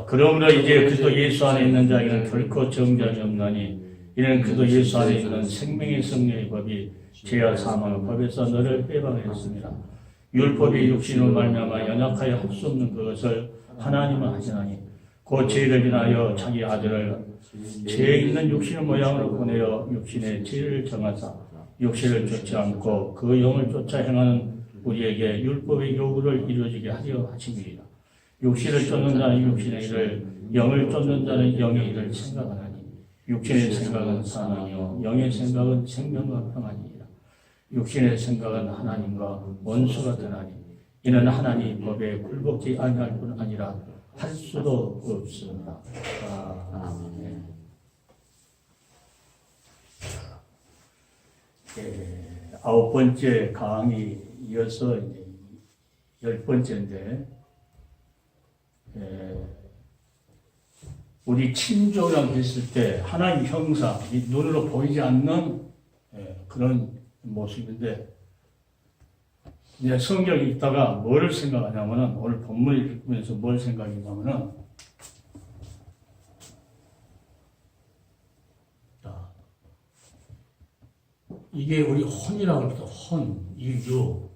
그러므로 이제 그리스도 예수 안에 있는 자에게는 결코 정죄함이 없나니 이는 그리스도 예수 안에 있는 생명의 성령의 법이 죄와 사망의 법에서 너를 해방하였습니다. 율법이 육신으로 말미암아 연약하여 할 수 없는 그것을 하나님은 하시나니 곧 죄를 인하여 자기 아들을 죄 있는 육신의 모양으로 보내어 육신의 죄를 정하사 육신을 쫓지 않고 그 영을 쫓아 행하는 우리에게 율법의 요구를 이루어지게 하려 하심이라. 육신을 쫓는 자는 육신의 일을, 영을 쫓는 자는 영의 일을 생각하나니 육신의 생각은 사망이요 영의 생각은 생명과 평안이니라. 육신의 생각은 하나님과 원수가 되나니 이는 하나님 법에 굴복지 아니할 뿐 아니라 할 수도 없습니다. 아멘. 아홉 번째 강의 이어서 이제 10번째인데, 우리 친족이라고 했을 때 하나님 형상, 눈으로 보이지 않는 그런 모습인데, 이제 성경에 있다가 뭘 생각하냐면은, 오늘 본문을 읽으면서 뭘 생각했냐면은, 이게 우리 혼이라고 합니다. 혼, 이유.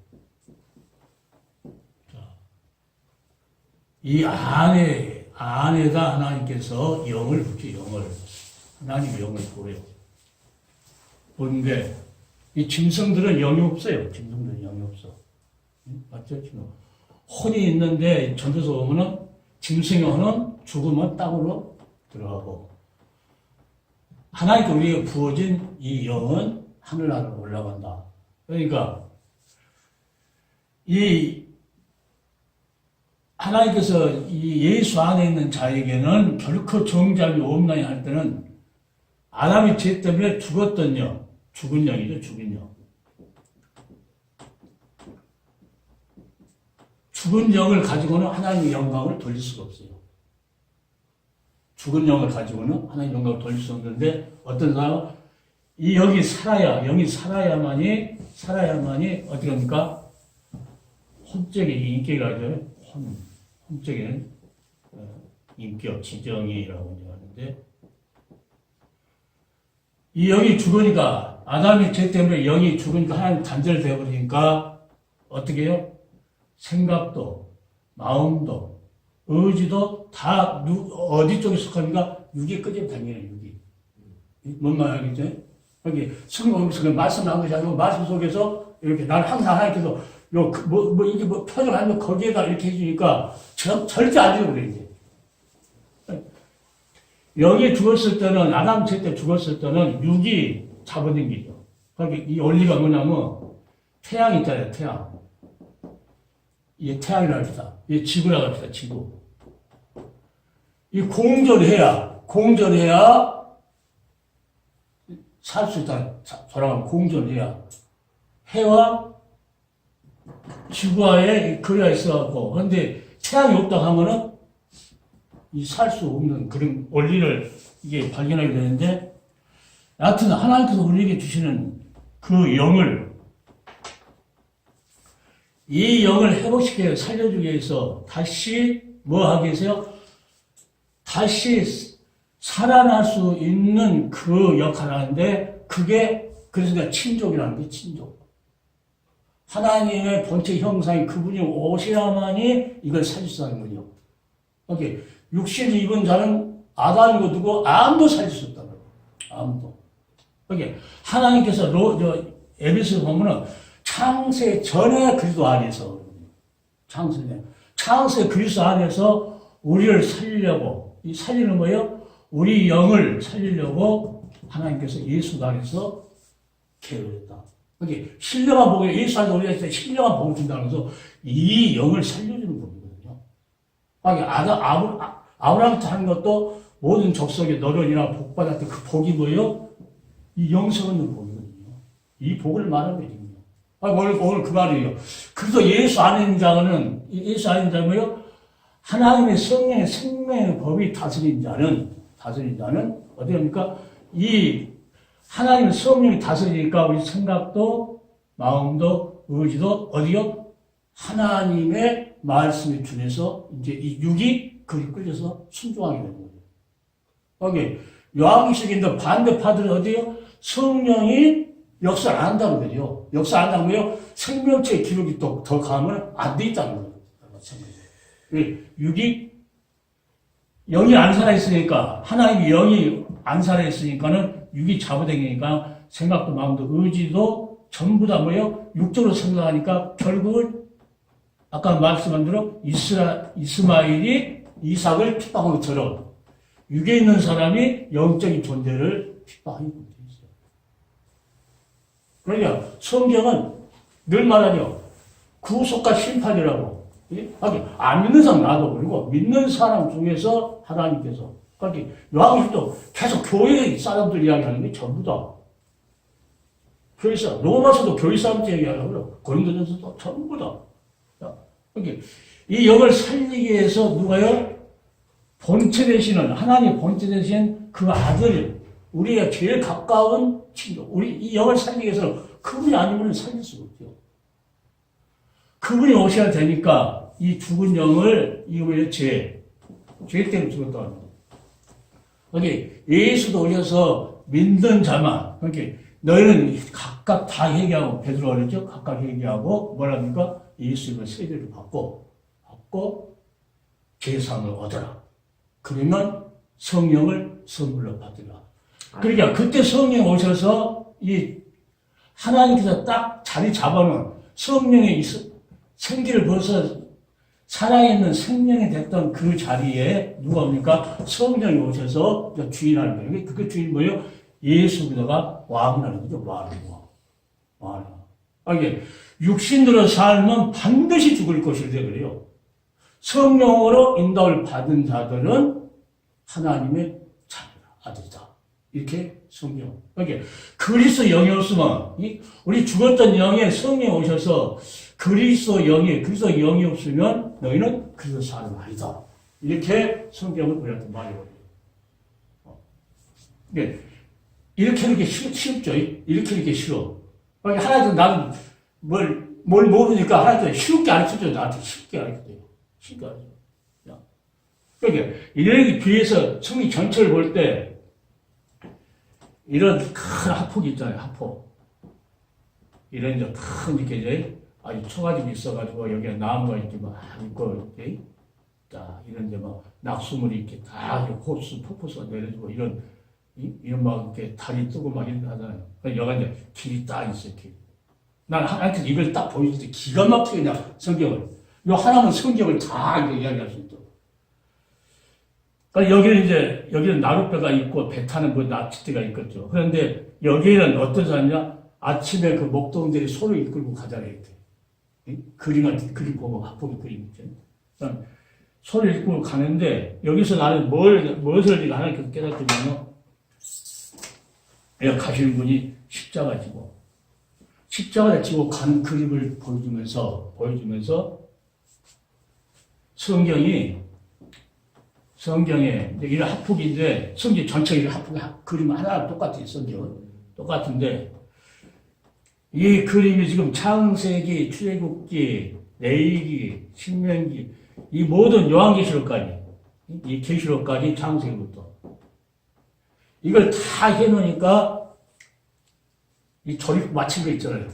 이 안에다 하나님께서 영을 붙여, 영을. 하나님의 영을 보여요. 보는데, 이 짐승들은 영이 없어요. 짐승들은 영이 없어. 맞죠? 혼이 있는데, 전도서 보면은, 짐승의 혼은 죽으면 땅으로 들어가고, 하나님께 우리에게 부어진 이 영은 하늘나라로 올라간다. 그러니까, 하나님께서 이 예수 안에 있는 자에게는 결코 정죄함이 없나니 할 때는 아담이 죄 때문에 죽었던 영, 죽은 영이죠, 죽은 영. 죽은 영을 가지고는 하나님의 영광을 돌릴 수가 없어요. 죽은 영을 가지고는 하나님의 영광을 돌릴 수 없는데 어떤 사람은 이 영이 살아야만이 어떻게 합니까? 혼적인 인격이라고 하죠. 혼적인 인격, 지정이라고 하는데, 이 영이 죽으니까, 아담이 죄 때문에 영이 죽으니까 하나님 단절되어 버리니까, 어떻게 해요? 생각도, 마음도, 의지도 다 어디 쪽에 속합니까? 육이 끄집어 당기는 육이. 뭔 말이죠? 여기 성경에서 말씀 나온 것이 아니고, 말씀 속에서 이렇게 나는 항상 하나님께서 이게 표현하면 거기에다 이렇게 해주니까 절대 안 되고 그래, 이제. 여기 죽었을 때는, 아담 죄 때 죽었을 때는 육이 잡아당기죠. 그러니까 이 원리가 뭐냐면, 태양 있잖아요, 태양. 이게 태양이라고 합시다. 이게 지구라고 합시다, 지구. 이 공존해야 살 수 있다. 돌아가면 공존해야. 해와 지구와의 거리가 있어갖고, 그런데 태양이 없다고 하면은, 살 수 없는 그런 원리를 이게 발견하게 되는데, 여하튼 하나님께서 우리에게 주시는 그 영을, 이 영을 회복시켜 살려주기 위해서 다시 뭐 하기 위해서요? 다시 살아날 수 있는 그 역할을 하는데, 그래서 내가 친족이라는 게 친족. 하나님의 본체 형상이 그분이 오셔야만이 이걸 살릴 수 있는 거죠. 오케이. 육신을 입은 자는 아담이고 누구 아무도 살릴 수 없다는 거예요. 아무도. 오케이. 하나님께서 에베소 보면은 창세 전에 그리스도 안에서 창세 그리스도 안에서 우리를 살리려고 살리는 거예요. 우리 영을 살리려고 하나님께서 예수 안에서 계획했다. 여기 신령한 복을 예수 안에서 우리가 있을 때 신령한 복을 준다고 해서 이 영을 살려주는 복이거든요. 아브라함한테 하는 것도 모든 족속의 너련이나 복 받았던 그 복이 뭐예요? 이 영성 있는 복이거든요. 이 복을 말하는 거예요. 오늘 그 말이에요. 그래서 예수 안에 있는 자는 뭐예요? 하나님의 성령의 생명의 법이 다스린 자는 어디 합니까? 이 하나님의 성령이 다스리니까 우리 생각도, 마음도, 의지도 어디요? 하나님의 말씀에 준해서 이제 이 육이 그리 끌려서 순종하게 되는 거예요. 여기 요한계시록인데 반대파들은 어디요? 성령이 역사를 안 한다는 거죠. 역사 안 한다는 거예요. 생명체의 기록이 또 더 가면 안 돼 있다는 거예요. 육이 영이 안 살아있으니까, 하나님의 영이 안 살아있으니까는 육이 잡아당기니까 생각도 마음도 의지도 전부 다 뭐예요? 육적으로 생각하니까 결국은 아까 말씀한 대로 이스마엘이 이삭을 핍박한 것처럼 육에 있는 사람이 영적인 존재를 핍박하게 되어 있어요. 그러니까 성경은 늘 말하죠. 구속과 심판이라고. 안 믿는 사람 나도 그리고 믿는 사람 중에서 하나님께서 그러니까 요한계시록도 계속 교회 사람들 이야기하는 게 전부 다 교회 사람 로마서도 교회 사람들 이야기하고요. 고린도전서도 전부 다. 그러니까 이 영을 살리기 위해서 누가요? 본체 되시는 하나님 본체 되신 그 아들 우리의 제일 가까운 친구 우리 이 영을 살리기 위해서는 그분이 아니면 살릴 수가 없죠. 그분이 오셔야 되니까 이 죽은 영을 이후에 죄 때문에 죽었다고 합니다. 여기 예수도 오셔서 믿는 자만 그러니까 너희는 각각 다 회개하고 베드로가 그랬죠. 각각 회개하고 뭐랍니까? 예수님의 세례를 받고 죄사함을 얻어라. 그러면 성령을 선물로 받으라. 그러니까 그때 성령 오셔서 이 하나님께서 딱 자리 잡아놓은 성령의 생기를 벌써 살아있는 생명이 됐던 그 자리에 누가 옵니까? 성령이 오셔서 주인하는 거예요. 그게 주인 뭐예요? 예수 그리스도가 왕이라는 거죠. 왕. 이게 육신으로 살면 반드시 죽을 것이라 그래요. 성령으로 인도를 받은 자들은 하나님의 자녀다, 아들이다. 이렇게 성경. 그러니까 그리스도 영이 없으면 우리 죽었던 영에 성령이 오셔서 그리스도 영이 없으면 너희는 그리스도 사람 아니다. 이렇게 성경을 우리한테 말해버려요. 이렇게 쉽죠. 이렇게 쉬워. 그러니까 하나도 나는 뭘 모르니까 하나도 쉽게 가르쳐줘요. 나한테 쉽게 가르쳐줘요. 쉽게 가르쳐줘요. 그러니까 이런 뒤에서 성경 전체를 볼 때 이런 큰 하폭이 있잖아요. 하폭. 이런 이제 큰 이렇게 아주 초가집이 있어가지고 여기에 나무가 이렇게 막 있고, 자 이런 이제 막 낙수물이 이렇게 다 호수, 폭포수가 내려지고 이런 막 이렇게 달이 뜨고 막 이런 거 하잖아요. 여기 이제 길이 딱 있어요. 길. 난 하나님께 이걸 딱 보여줄 때 기가 막히게 그냥 성경을. 요 하나만 성경을 다 이야기할 수 있도록. 그러니까 여기는 나룻배가 있고 배 타는 낚싯대가 있겠죠. 그런데 여기에는 어떤 사람이냐? 아침에 그 목동들이 소를 이끌고 가잖아요. 그림 보고 합보기 그림 있죠. 소를 이끌고 가는데 여기서 나는 무엇을 하나님께서 깨닫더니요. 여기 가시는 분이 십자가 지고 간 그림을 보여주면서 성경에 이런 합폭인데 성경 전체 이런 합폭 그림 하나 똑같아요. 성경은 똑같은데 이 그림이 지금 창세기, 출애굽기, 레위기, 신명기 이 모든 요한계시록까지 이 계시록까지 창세기부터 이걸 다 해놓으니까 이 조립 마친 거 있잖아요.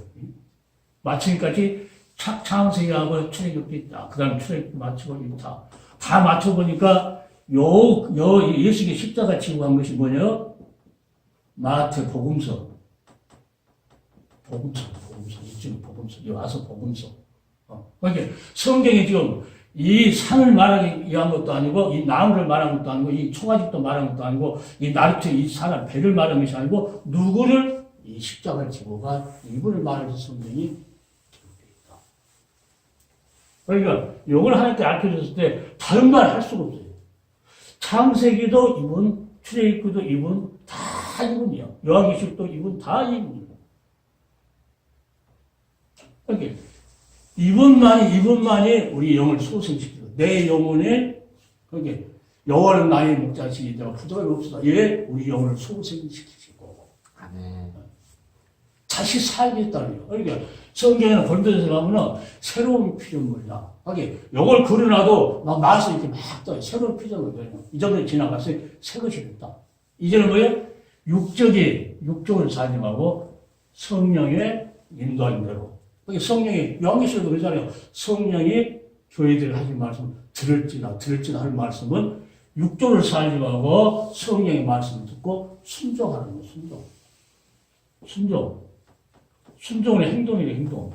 마치니까지 창세기하고 출애굽기 그 다음 출애굽기 마치고 다 맞춰보니까 예수께 십자가 지고 한 것이 뭐냐? 마태 복음서. 이쪽 복음서. 여기 와서 복음서. 그러니까 성경이 지금 이 산을 말하기 위한 것도 아니고, 이 나무를 말한 것도 아니고, 이 초가집도 말한 것도 아니고, 이 나루트, 이 산을 배를 말한 것이 아니고, 누구를? 이 십자가를 지고 간 이분을 말해서 성경이 기록되어 있다. 그러니까, 요걸 하나님께 알려줬을 때, 다른 말 할 수가 없어요. 창세기도 이분, 출애굽기도 이분, 다 이분이야. 요한계시록도 이분, 다 이분이야. 그러니까, 이분만이 우리 영을 소생시키고, 내 영혼에, 그러니까, 여호와는 나의 목자시니 내가 부족함이 없으다. 예, 우리 영혼을 소생시키시고. 아멘. 다시 살겠다는 거예요. 그러니까 성경에는 고린도전서 가면은 새로운 피조물이다. 하게 요걸 그려놔도 막 나와서 이렇게 막 떠요. 새로운 피조물이거든요. 이전에 지나갔어요. 새 것이 됐다. 이제는 뭐예요? 육적을 사님하고 성령의 인도하는 대로. 성령이 요한계시록도 그러잖아요. 성령이 교회들 하신 말씀 들을지다 하는 말씀은 육적을 사님하고 성령의 말씀을 듣고 순종하는 거예요. 순종의 행동이래, 행동.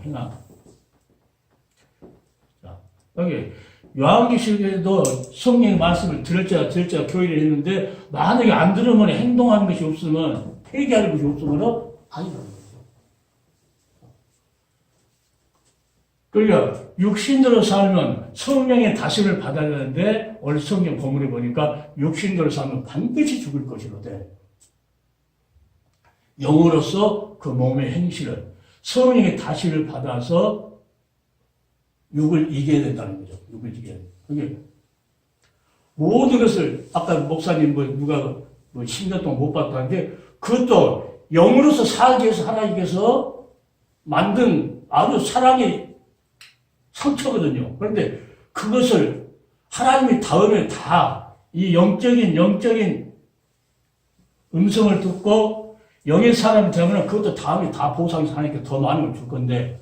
자, 여기, 요한계시록에도 성령의 말씀을 들을지라 교회를 했는데, 만약에 안 들으면 행동하는 것이 없으면, 회개하는 것이 없으면, 아니라는 거죠. 그러니까, 육신대로 살면 성령의 다짐을 받아야 되는데, 오늘 성경 본문에 보니까, 육신대로 살면 반드시 죽을 것이로되, 영으로서 그 몸의 행실을 성령의 다시를 받아서 육을 이겨야 된다는 거죠. 육을 이겨야 돼. 그게 모든 것을 아까 목사님 누가 10년 동안 못 봤다는데 그것도 영으로서 살기 위해서 하나님께서 만든 아주 사랑의 상처거든요. 그런데 그것을 하나님이 다음에 다 이 영적인 음성을 듣고 영의 사람이 되면 그것도 다음에 다 보상이 하니까 더 많은 걸 줄 건데,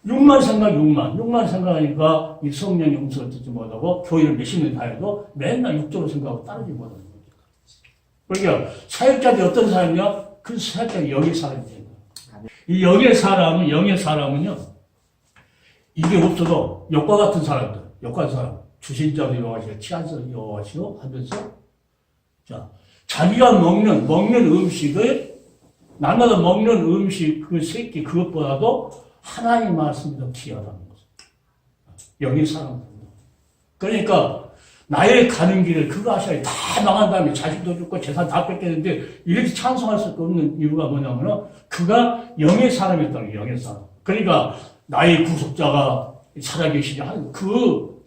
6만 생각하니까 이 성령의 음성을 듣지 못하고, 교회를 몇십 년 다해도 맨날 육적으로 생각하고 따르지 못하는 거죠. 그러니까, 사역자들이 어떤 사람이냐? 그 사역자가 영의 사람이 되는 거예요. 이 영의 사람은요, 이게 없어도 역과 같은 사람, 주신자도 여호와시고, 치안자도 여호와시고 하면서, 자, 자기가 먹는 음식을 날마다 먹는 음식 그 새끼 그것보다도 하나님 말씀이 더 귀하다는 거죠. 영의 사람들입니다. 그러니까 나의 가는 길을 그거 하셔야 다 망한 다음에 자식도 죽고 재산 다 뺏겼는데 이렇게 찬송할 수 없는 이유가 뭐냐면은 그가 영의 사람이었다는 거예요. 영의 사람. 그러니까 나의 구속자가 살아계시냐 하는 그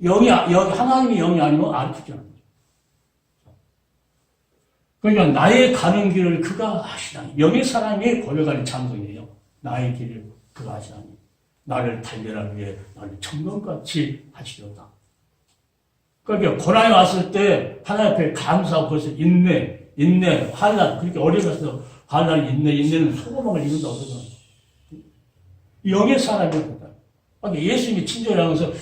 하나님의 영이 아니면 안 죽잖아요. 그러니까 나의 가는 길을 그가 하시나니 영의 사람이 고백하는 찬송이에요. 나의 길을 그가 하시나니 나를 달려라 위해 나를 청동같이 하시려다. 그러니까 고난이 왔을 때 하나님 앞에 감사하고 그래서 인내, 환난 그렇게 어려워서 환난 인내는 소고막을 이룬다고 그러잖아요. 영의 사람이었다. 그러니까 예수님이 친절하면서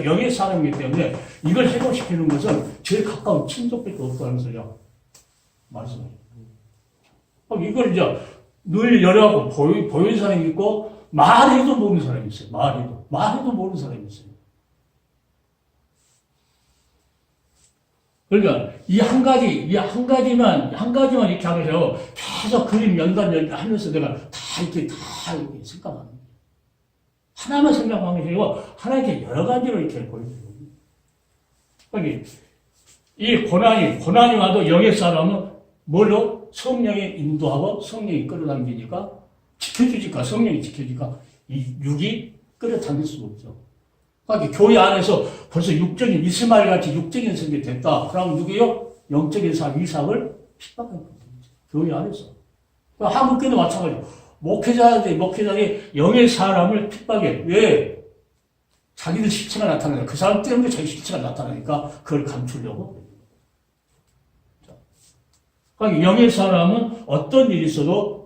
영의 사람이기 때문에 이걸 해고시키는 것은 제일 가까운 친족밖에 없다는 소리야. 말씀해요. 이걸 이제 늘 열하고 보이는 사람이 있고, 말해도 모르는 사람이 있어요. 말해도 모르는 사람이 있어요. 그러니까 이 한 가지만 이렇게 하면서 계속 그림 연단 하면서 내가 다 이렇게 생각하는 거예요. 하나만 생각하는 게 아니고 하나님께 여러 가지로 이렇게 보여줘요. 그러니까 이 고난이 와도 영의 사람은 뭘로? 성령이 인도하고 성령이 끌어당기니까 성령이 지켜주니까 이 육이 끌어당길 수가 없죠. 그러니까 교회 안에서 벌써 육적인 이스마엘 같이 육적인 성격이 됐다. 그러면 누구요? 영적인 사람 이삭을 핍박하는 거죠. 교회 안에서. 그러니까 한국교회도 마찬가지예요. 목회자들이 영의 사람을 핍박해. 왜? 자기들 실체가 나타나니까. 그 사람 때문에 자기 실체가 나타나니까 그걸 감추려고. 그러니까 영의 사람은 어떤 일이 있어도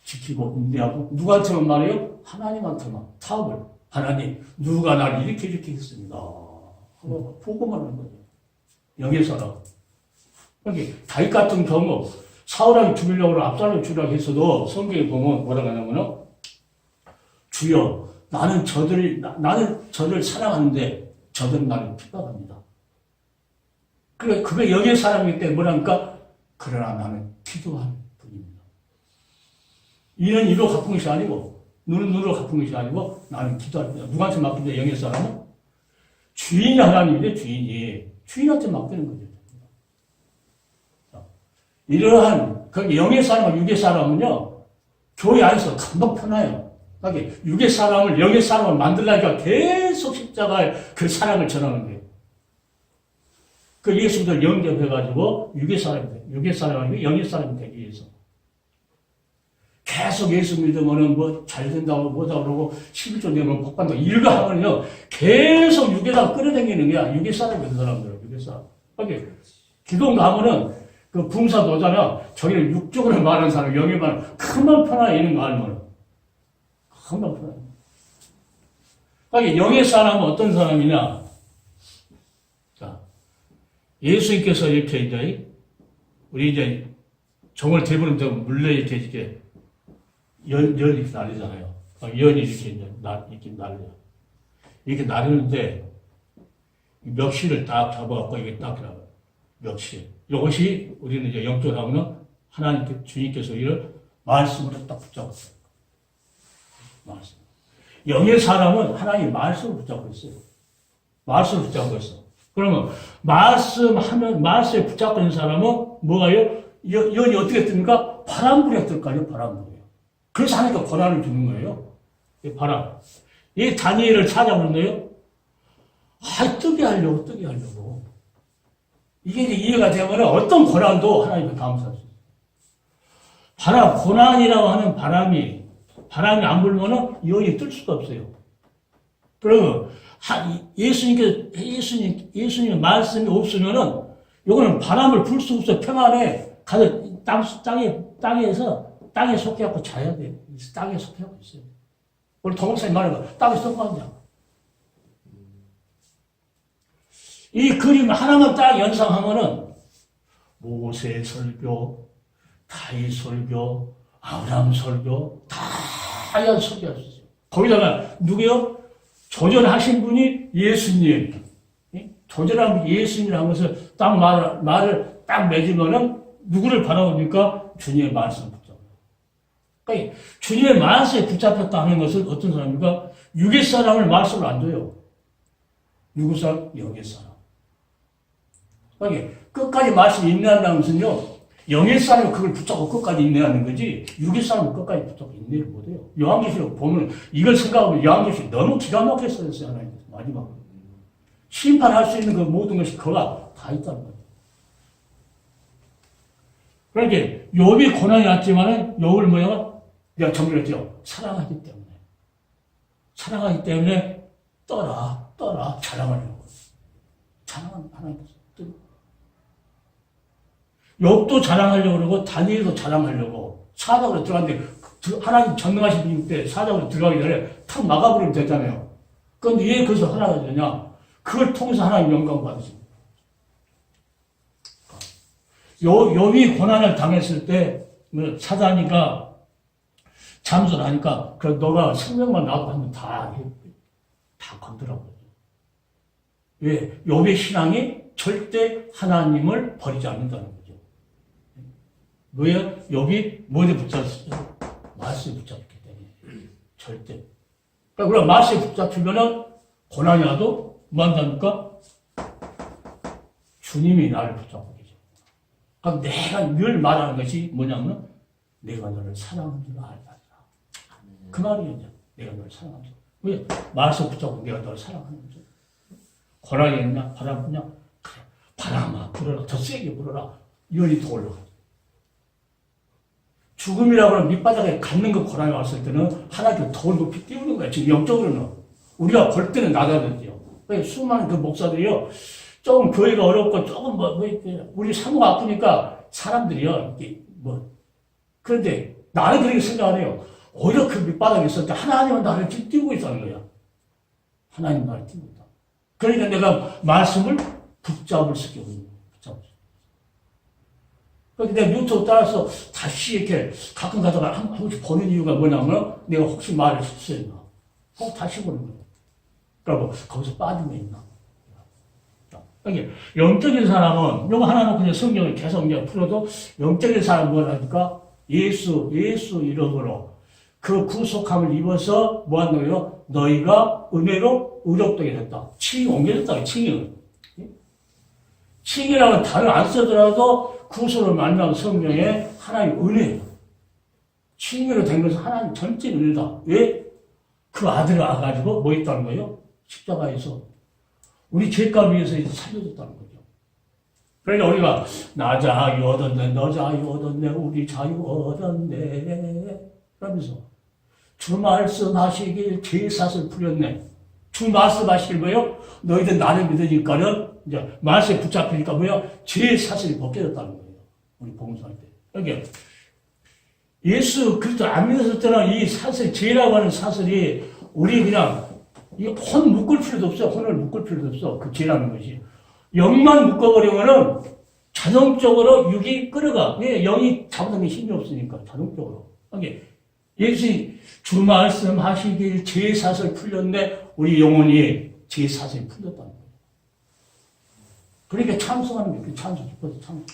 지키고 인내하고 누구한테만 말해요? 하나님한테만 타협을. 하나님, 누가 나를 이렇게 했습니다. 하고 보고만 하는 거예요. 영의 사람. 그러니까 다윗 같은 경우 사울왕이 죽이려고 압살롬 죽이려고 했어도 성경에 보면 뭐라고 하냐면은 주여 나는 저들을 사랑하는데 저들은 나를 핍박합니다. 그게 영의 사람이기 때문에 뭐라니까 그러나 나는 기도하는 분입니다. 이는 이로 갚은 것이 아니고 눈은 눈으로 갚은 것이 아니고 나는 기도합니다. 누구한테 맡긴다 영의 사람은? 주인이 하나님인데 주인한테 맡기는 거죠. 이러한 영의 사람과 육의 사람은요 교회 안에서 금방 편해요. 그러니까 육의 사람을 영의 사람을 만들려니까 계속 십자가에 그 사랑을 전하는 거예요. 그 예수님들 영접해가지고 육의 사람이 영의 사람이 되기 위해서. 계속 예수 믿으면은 뭐 잘 된다고 뭐다 그러고 11조 내면 복 받는다. 이거 하면요. 계속 육에다가 끌어당기는 거야. 육의 사람이 그 사람들은. 육의 사람. 그러니까 기동 가면은 그 붕사 놓잖아. 저기는 육적으로 말하는 사람, 영에 말하는 큰맘 편하게 이런 거 알면. 큰맘 편하게. 그러니까 영의 사람은 어떤 사람이냐. 자, 예수님께서 이렇게 이제 우리 이제 정월 대부분 되면 물레 이렇게 연이 이렇게 날리잖아요. 연이 이렇게 이제 이렇게 날려. 이렇게 날리는데 멱실을 딱 잡아갖고 이게 딱 나와요. 멱실. 이것이 우리는 이제 영적으로 하면 하나님께 주님께서 이를 말씀으로 딱 붙잡았어요. 말씀. 영의 사람은 하나님 말씀을 붙잡고 있어요. 말씀을 붙잡고 있어. 그러면 말씀에 붙잡고 있는 사람은 뭐가요? 연이 어떻게 뜹니까? 바람불에 뜰 거 아니에요? 바람불에. 그래서 하나님께 권한을 주는 거예요. 이 바람. 이 다니엘을 찾아보는데요. 뜨게 하려고. 이게 이제 이해가 되면 어떤 고난도 하나님께 감사할 수 있어요. 고난이라고 하는 바람이 안 불면은 연이 뜰 수가 없어요. 그러면 예수님의 말씀이 없으면은 요거는 바람을 불 수 없어요. 평안에 가서 땅에 속해갖고 자야 돼요. 땅에 속해갖고 있어요. 우리 동영상에 말해봐. 땅에 속하냐. 이 그림 하나만 딱 연상하면은 모세 설교, 다윗 설교, 아브라함 설교, 다양한 설교할 수 있어요. 거기다가 누구요? 조전하신 분이 예수님. 조전한 분이 예수님이라는 것을 딱 말을 딱 맺으면은 누구를 바라봅니까? 주님의 말씀을 붙잡아요. 그러니까 주님의 말씀에 붙잡혔다 하는 것은 어떤 사람입니까? 육의 사람을 말씀을 안 줘요. 육의 사람, 영의 사람. 그러니까 끝까지 말씀 인내한다는 것은요. 영의 사람은 그걸 붙잡고 끝까지 인내하는 거지 육의 사람은 끝까지 붙잡고 인내를 못해요. 요한계시록 보면 이걸 생각하면 요한계시록 너무 기가 막히게 써졌어요. 하나님께서 마지막으로. 심판할 수 있는 그 모든 것이 거가 다 있다는 거예요. 그러니까 욥이 고난이 왔지만은 욥을 뭐야? 내가 정리했죠. 사랑하기 때문에 떠라 자랑하려고. 자랑하는 하나님께서. 욥도 자랑하려고 그러고 다니엘도 자랑하려고 사자굴에 들어갔는데 하나님 전능하신 분일 때 사자굴에 들어가기 전에 탁 막아버리면 되잖아요. 그런데 왜 그것을 하나가 되냐? 그걸 통해서 하나님 영광 받으십니다. 욥이 고난을 당했을 때 사단이가 잠수를 하니까 그래 너가 생명만 놔도 하면 다 건드라고. 왜? 욥의 신앙이 절대 하나님을 버리지 않는다는 거죠. 왜요? 욥이 뭐에 붙잡혔어요? 말씀에 붙잡혔기 때문에. 절대. 그러니까 우리가 말씀에 붙잡히면은 고난이 와도 뭐 한다니까? 주님이 나를 붙잡고 계셔. 그럼 내가 늘 말하는 것이 뭐냐면 내가 너를 사랑하는 줄 알라. 그 말이에요. 내가 너를 사랑하는 줄. 왜? 말씀 붙잡고 내가 너를 사랑하는 줄. 고난이 있냐? 바람 부냐? 그래. 바람아 불어라. 더 세게 불어라. 열이 더 올라가. 죽음이라고 하는 밑바닥에 갖는 그 고난이 왔을 때는 하나님께 더 높이 띄우는 거야. 지금 영적으로는. 우리가 볼 때는 나다든지요. 수많은 그 목사들이요. 조금 교회가 어렵고 조금 우리 사모가 아프니까 사람들이요. 그런데 나는 그렇게 생각 안 해요. 오히려 그 밑바닥에 있을 때 하나님은 나를 띄우고 있다는 거야. 하나님 나를 띄우고 있다. 그러니까 내가 말씀을 붙잡을 수 있게 하는 거야. 그런데 내가 유튜브 따라서 다시 이렇게 가끔 가다가 한 번씩 보는 이유가 뭐냐면 내가 혹시 말을 실수했나. 혹 다시 보는 거예요. 그러고 거기서 빠지면 있나. 그러니까 영적인 사람은 이거 하나 놓고 성경을 계속 풀어도 영적인 사람은 뭐라니까? 예수 이름으로 그 구속함을 입어서 뭐 하는 거예요? 너희가 은혜로 의롭되게 됐다. 칭이 옮겨졌다. 칭이라는 단어를 안 쓰더라도 구속을 만나고 성경에 하나님 은혜예요. 칭의로 된 것은 하나님 전체 은혜다. 왜? 그 아들을 와가지고 뭐 했다는 거예요? 십자가에서 우리 죄값 위해서 살려줬다는 거죠. 그러니까 우리가 나 자유 얻었네, 너 자유 얻었네, 우리 자유 얻었네. 그러면서 주 말씀하시길 제 사슬 풀렸네. 주 말씀하시길 뭐요? 너희들 나를 믿으니까는 이제 말씀에 붙잡히니까 뭐요? 제 사슬이 벗겨졌다는 거예요. 우리 봉사할 때. 그러니까 예수 그리스도 안 믿었을 때는 이 사슬, 죄라고 하는 사슬이 우리 그냥 이 혼 묶을 필요도 없어. 혼을 묶을 필요도 없어. 그 죄라는 것이. 영만 묶어버리면은 자동적으로 육이 끌어가. 왜? 영이 잡아당긴 힘이 없으니까 자동적으로. 그러니까 예수님 주 말씀하시길 제 사슬 풀렸네. 우리 영혼이 제 사슬이 풀렸다는 거예요. 그러니까 찬송하는 게 찬송 깊어서 찬송.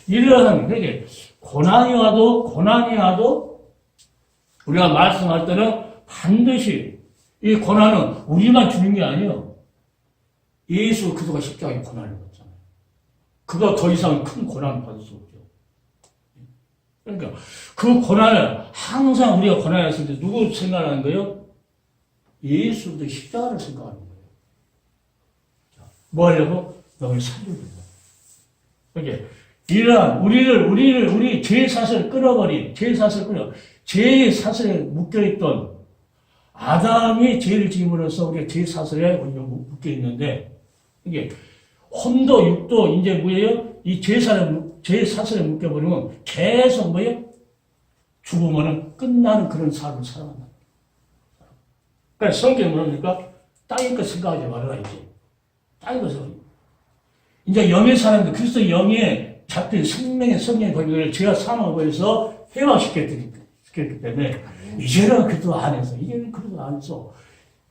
이러한 그러니까 고난이 와도 우리가 말씀할 때는 반드시 이 고난은 우리만 주는 게 아니에요. 예수 그리스도가 십자가에 고난을 받잖아요. 그거 더 이상 큰 고난을 받을 수 없죠. 그러니까 그 고난을 항상 우리가 고난했을 때 누구 생각하는 거예요? 예수 그리스도 십자가를 생각하는 거예요. 뭐 하려고? 너를 살리려고. 그러니까 이러한 우리 죄 사슬을 끊어버린 죄 사슬에 묶여있던 아담이 죄를 지음으로써 우리가 죄 사슬에 묶여있는데 이게 혼도 육도 이제 뭐예요? 이 죄 사슬에 묶여버리면 계속 뭐예요? 죽으면은 끝나는 그런 삶을 살아간다. 그러니까 성경이 뭐랍니까? 땅의 것 생각하지 말아라 이제. 땅의 것 생각하지. 이제 영의 사람들 그리스도 영에 잡힌 생명의 성령의 권위를 제가 사망하고해서 해방시켰기 때문에 이제는 그도 안에서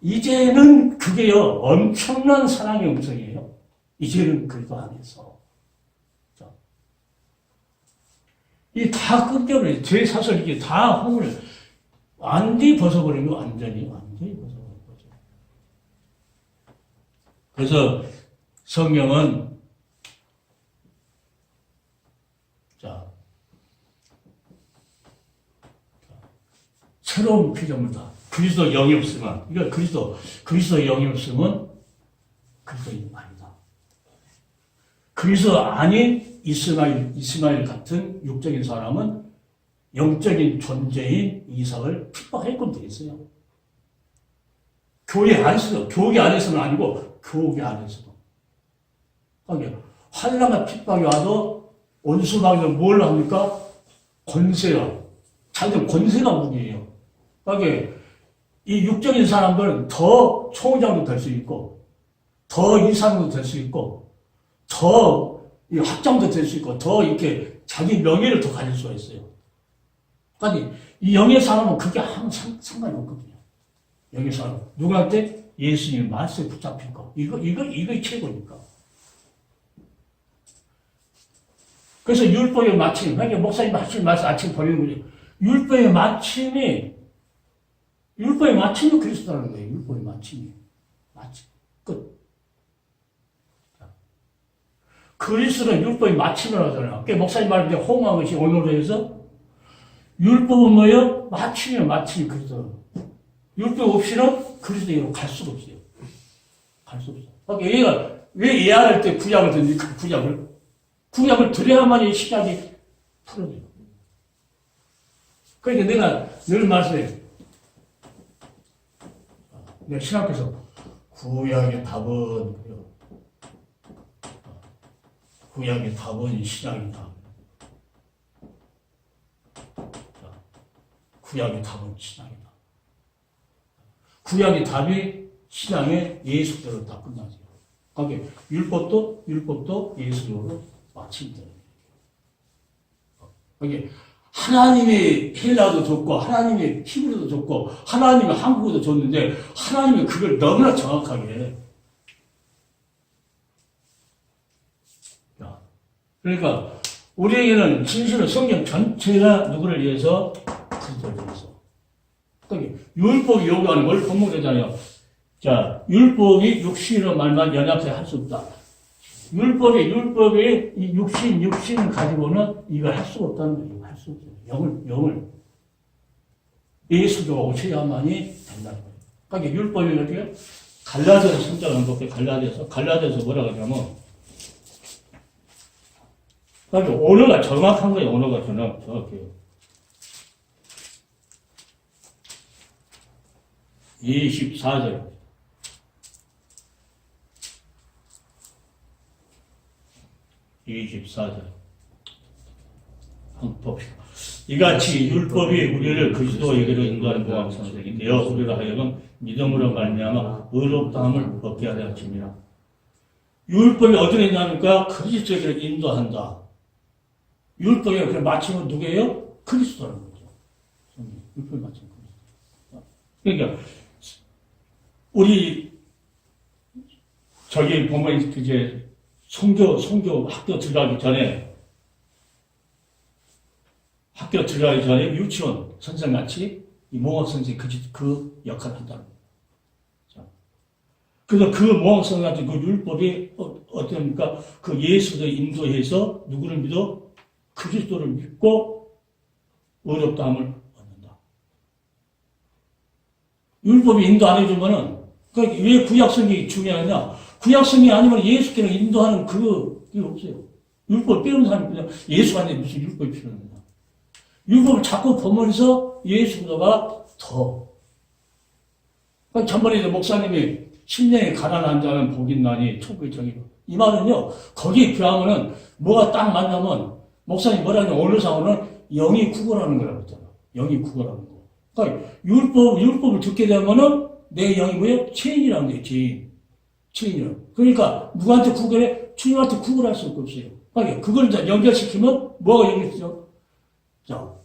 이제는 그게요 엄청난 사랑의 음성이에요. 이제는 그도 안에서 이 다 끊겨버려요. 죄 사슬 이게 다 혼을 완전히 벗어버리면 완전히 벗어버리는 거죠. 그래서 성경은 새로운 피조물이다. 그리스도 영이 없으면, 이거 그리스도 영이 없으면 그리스도인이 아니다. 그리스도 아닌 이스마엘 같은 육적인 사람은 영적인 존재인 이삭을 핍박했건 되겠어요. 교회 안에서는 아니고 교회 안에서도. 그러니까 환난과 핍박이 와도 원수방에서 뭘 합니까? 자기들 권세가 무기예요. 그러니까 이 육적인 사람들은 더 총장도 될 수 있고, 더 이상도 될 수 있고, 더 학장도 될 수 있고, 더 이렇게 자기 명예를 더 가질 수가 있어요. 그러니까 이 영의 사람은 그게 항상 상관이 없거든요. 영의 사람. 누구한테? 예수님 말씀에 붙잡힌 거. 이거 최고니까. 그래서 율법의 마침, 그러니까 목사님 하신 말씀 아침 버리는 거죠. 율법의 마침이 그리스도라는 거예요. 율법의 마침이. 끝. 그리스도는 율법의 마침을 하잖아요. 그러니까 목사님 말할 때 홍한 것이 오늘에서 율법은 뭐예요? 마침이 그리스도. 율법 없이는 그리스도로 갈 수가 없어요. 갈 수 없어요. 그러니까 얘가 왜 예언할 때 구약을 듭니까? 구약을 드려야만이 신약이 풀어져요. 그러니까 내가 늘 말씀해요. 내가 신학교에서 구약의 답은 신약이다. 구약의 답은 신약이다. 구약의 답이 신앙의 예수대로 다 끝나죠. 그러니까 율법도 예수로 마침되는 거예요. 그러니까 하나님이 헬라도 줬고 하나님이 히브리도 줬고 하나님이 한국어도 줬는데 하나님이 그걸 너무나 정확하게 그러니까 우리에게는 진실은 성경 전체가 누구를 위해서? 그리스도를 위해서. 그러니까 율법이 요구하는 걸 본문이잖아요. 자, 율법이 육신으로 말만 연약해 할 수 없다. 율법이 이 육신을 가지고는 이걸 할 수가 없다는 거예요. 할 수 없어요. 영을 예수가 오셔야만이 된다는 거예요. 그러니까 율법이 어떻게? 갈라디아서 성장한 것 갈라디아서 뭐라 그러냐면 그러니까 언어가 정확한 거예요. 언어가 정확해요. 24절. 한번 봅시다. 이같이 율법이 우리를 그리스도에게로 인도하는 모함선생이 되어 우리로 하여금 믿음으로 말미암아 의롭다함을 얻게 하려 하십니다. 율법이 어디에 있냐니까 그리스도에게로 인도한다. 율법이 그래 마침은 누구예요? 그리스도라는 거죠. 율법이 마침 그리스도. 그러니까 우리 저기 보면 이제 성교 학교 들어가기 전에 유치원 선생같이 이 모학 선생이 그 역할을 한다는 거예요. 그래서 그 모학 선생한테 그 율법이 어떻습니까? 그 예수를 인도해서 누구를 믿어? 그리스도를 믿고 의롭다함을 얻는다. 율법이 인도 안 해주면은 왜 구약성이 중요하냐? 구약성이 아니면 예수께로 인도하는 그게 없어요. 율법 빼는 사람이 그냥 예수가 아닌데 무슨 율법이 필요합니다. 율법을 자꾸 보면서 예수보다가 더. 그러니까 전번에 목사님이 10년에 가난한 자는 복이 있나니 천국의 정의로. 이 말은요, 거기에 비하면은 뭐가 딱 맞냐면, 목사님 뭐라냐, 어느 상황은 영이 구걸하는 거라고 했잖아. 영이 구걸하는 거. 그러니까 율법을 듣게 되면은 내 영이 뭐예요? 체인이라는 거예요, 체인이라는. 그러니까 누구한테 구걸해? 주님한테 구걸할 수 없어요. 그러니까 그걸 이제 연결시키면 뭐가 연결되죠? 자,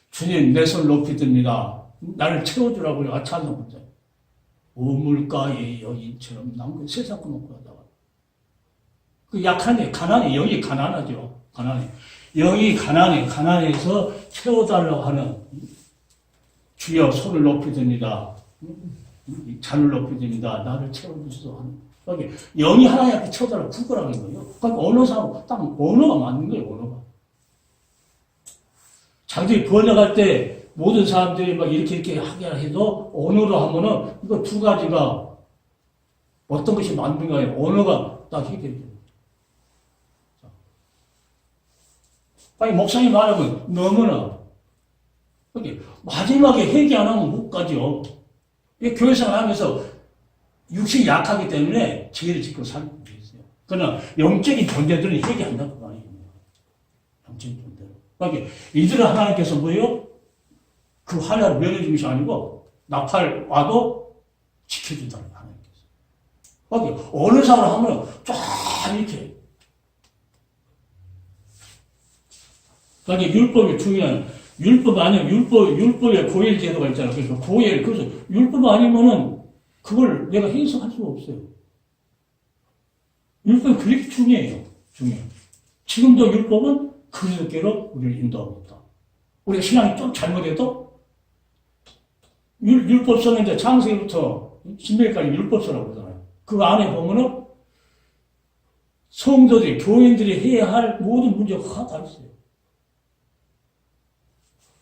주님, 내 손 높이 듭니다. 나를 채워주라고요. 찬송합니다. 우물가의 여인처럼 남은 세상 거 놓고 하다가. 그 약하네, 가난해. 영이 가난하죠. 가난해. 영이 가난해서 채워달라고 하는 주여 손을 높이 듭니다. 잔을 높이 듭니다. 나를 채워주소서 하는. 그러니까 영이 하나님께 채워달라고 구걸하는 거예요. 그러니까 언어상, 딱 언어가 맞는 거예요, 언어가. 자기들이 번역할 때 모든 사람들이 막 이렇게 하게 해도 언어로 하면은 이거 두 가지가 어떤 것이 맞는가요? 언어가 딱 해결돼요. 아니, 목사님 말하면 너무나. 마지막에 회개 안 하면 못 가죠. 교회생활 하면서 육신이 약하기 때문에 죄를 짓고 살고 있어요. 그러나 영적인 존재들은 회개한다고 말이에요. 영적인 존재들. 그러니까 이들은 하나님께서 뭐예요? 그 환란을 면해준 것이 아니고 나팔 와도 지켜준다는 거예요. 하나님께서. 그러니까 어느 상을 하면 쫙 이렇게. 그러니까 율법이 중요한 율법 아니면 율법에 고엘 제도가 있잖아요. 그래서 그래서 율법 아니면은 그걸 내가 해석할 수가 없어요. 율법이 그렇게 중요해요. 지금도 율법은 그리스도께로 우리를 인도하고 있다. 우리가 신앙이 좀 잘못해도 율법서는 이제 창세기부터 신명기까지 율법서라고 그러잖아요. 그 안에 보면은 성도들이, 교인들이 해야 할 모든 문제가 다 있어요.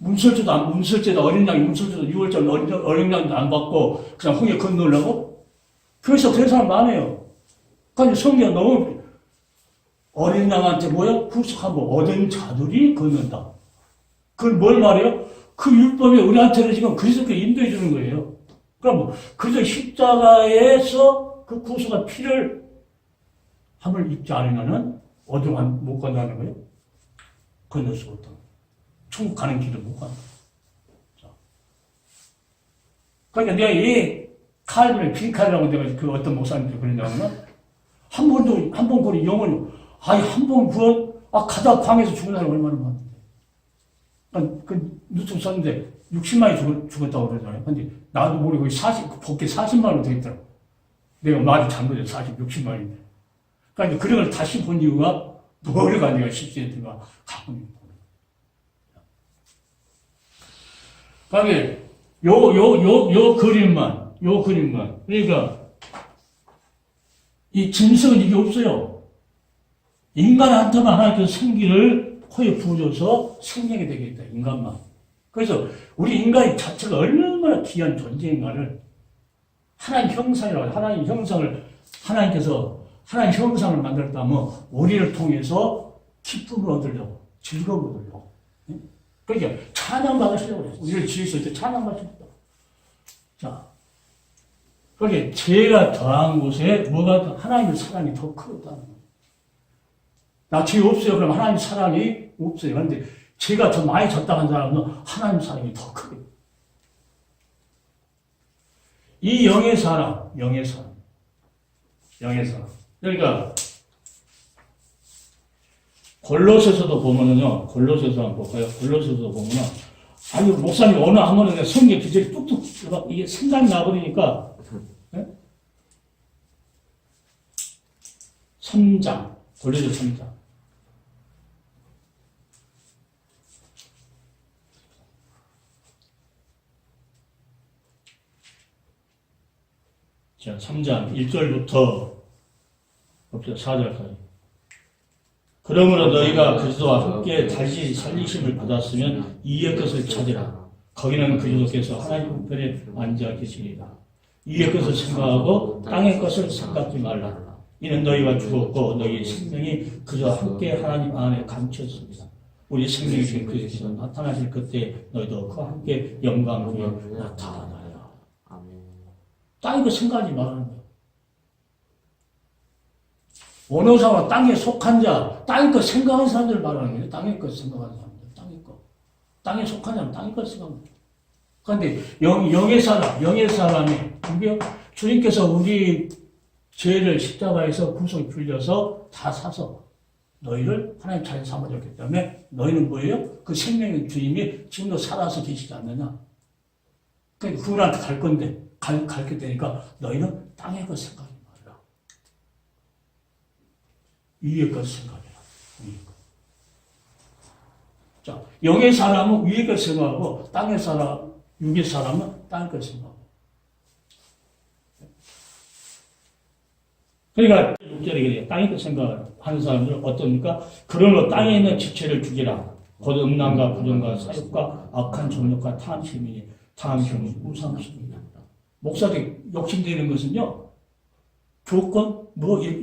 문설제도 어린 양이 문설제도 6월절 어린 양도 안 받고 그냥 홍해 건너려고? 그래서 그런 사람 많아요. 그러니까 성경 너무 어린 양한테 뭐야? 구속함을 얻은 자들이 걷는다. 그건 뭘 말해요? 그 율법이 우리한테는 지금 그리스도께 인도해 주는 거예요. 그럼 그저 십자가에서 그 구속한 피를 함을 입지 않으면은 어디만 못 간다는 거예요? 건널 수 없다. 천국 가는 길을 못 간다. 그러니까 내가 이 칼빈의 빈칼이라고 내가 그 어떤 목사님들이 그러냐면 한 번 거리 영을 한 번 구원 가다 광에서 죽은 사람이 얼마나 많은데. 그 유튜브 썼는데 60만이 죽었다고 그러잖아요. 근데 나도 모르고 복귀 40만 원 되겠더라고. 내가 말이 잘못해서 60만인데. 그러니까 그런 걸 다시 본 이유가 뭐를 가지고 십시에다가 갖고 있는 거예요. 그러니까 요 그림만. 그러니까 이 짐승은 이게 없어요. 인간한테만 하나님께서 생기를 코에 부어줘서 생명이 되겠다. 인간만. 그래서 우리 인간의 자체가 얼마나 귀한 존재인가를 하나님 형상이라고 해요. 하나님 형상을 하나님께서 하나님 형상을 만들었다면 우리를 통해서 기쁨을 얻으려고 즐거움을 얻으려고. 그러니까 찬양 받으시려고 그래요. 우리를 지으실 때 찬양 받으시려고. 자, 그게 죄가 더한 곳에 뭐가 하나님의 사랑이 더 크다는 거예요. 나 죄 없어요. 그럼 하나님 사랑이 없어요. 그런데 죄가 더 많이 졌다 한 사람은 하나님 사랑이 더 크게. 이 영의 사랑. 그러니까 골로새서도 보면은요. 골로새서 한번 볼까요? 골로새서도 보면은 아니 목사님 오늘 하면은 성경 기절이 뚝뚝 이게 생각이 나버리니까 3장 골로새 3장 자 3장 1절부터 4절까지 그러므로 너희가 그리스도와 함께 다시 살리심을 받았으면 이의 것을 찾으라. 거기는 그리스도께서 하나님 우편에 앉아 계시리라. 이의 것을 생각하고 땅의 것을 생각지 말라. 이는 너희가 죽었고 너희의 생명이 그저와 함께 하나님 안에 감췄습니다. 우리 생명이 지금 그리스도께서 나타나실 그때 너희도 그와 함께 영광 위에 나타나라. 땅의 것 생각하지 말라는 거예요. 원어상으로 땅에 속한 자, 땅의 것 생각하는 사람들 말하는 거예요. 땅의 것 생각하는 사람들, 땅의 것. 땅에 속한 자는 땅의 것 생각하는 거예요. 그런데 영의 사람이, 이게 주님께서 우리 죄를 십자가에서 구속이 풀려서 다 사서 너희를 하나님 자녀 삼아줬기 때문에 너희는 뭐예요? 그 생명의 주님이 지금도 살아서 계시지 않느냐? 그러니까 그분한테 갈 건데, 갈게 되니까 너희는 땅의 것 생각하지 말라. 위의 것 생각해라. 위의 것. 자, 영의 사람은 위의 것 생각하고 땅의 사람, 육의 사람은 땅의 것 생각하고. 그러니까 6절에 땅의 것 생각하는 사람들은 어떻습니까? 그러므로 땅에 있는 지체를 죽이라. 곧 음란과 부정과 사욕과 악한 정욕과 탐심이 탐심이 우상심이다. 목사들이 욕심내는 것은요. 조건,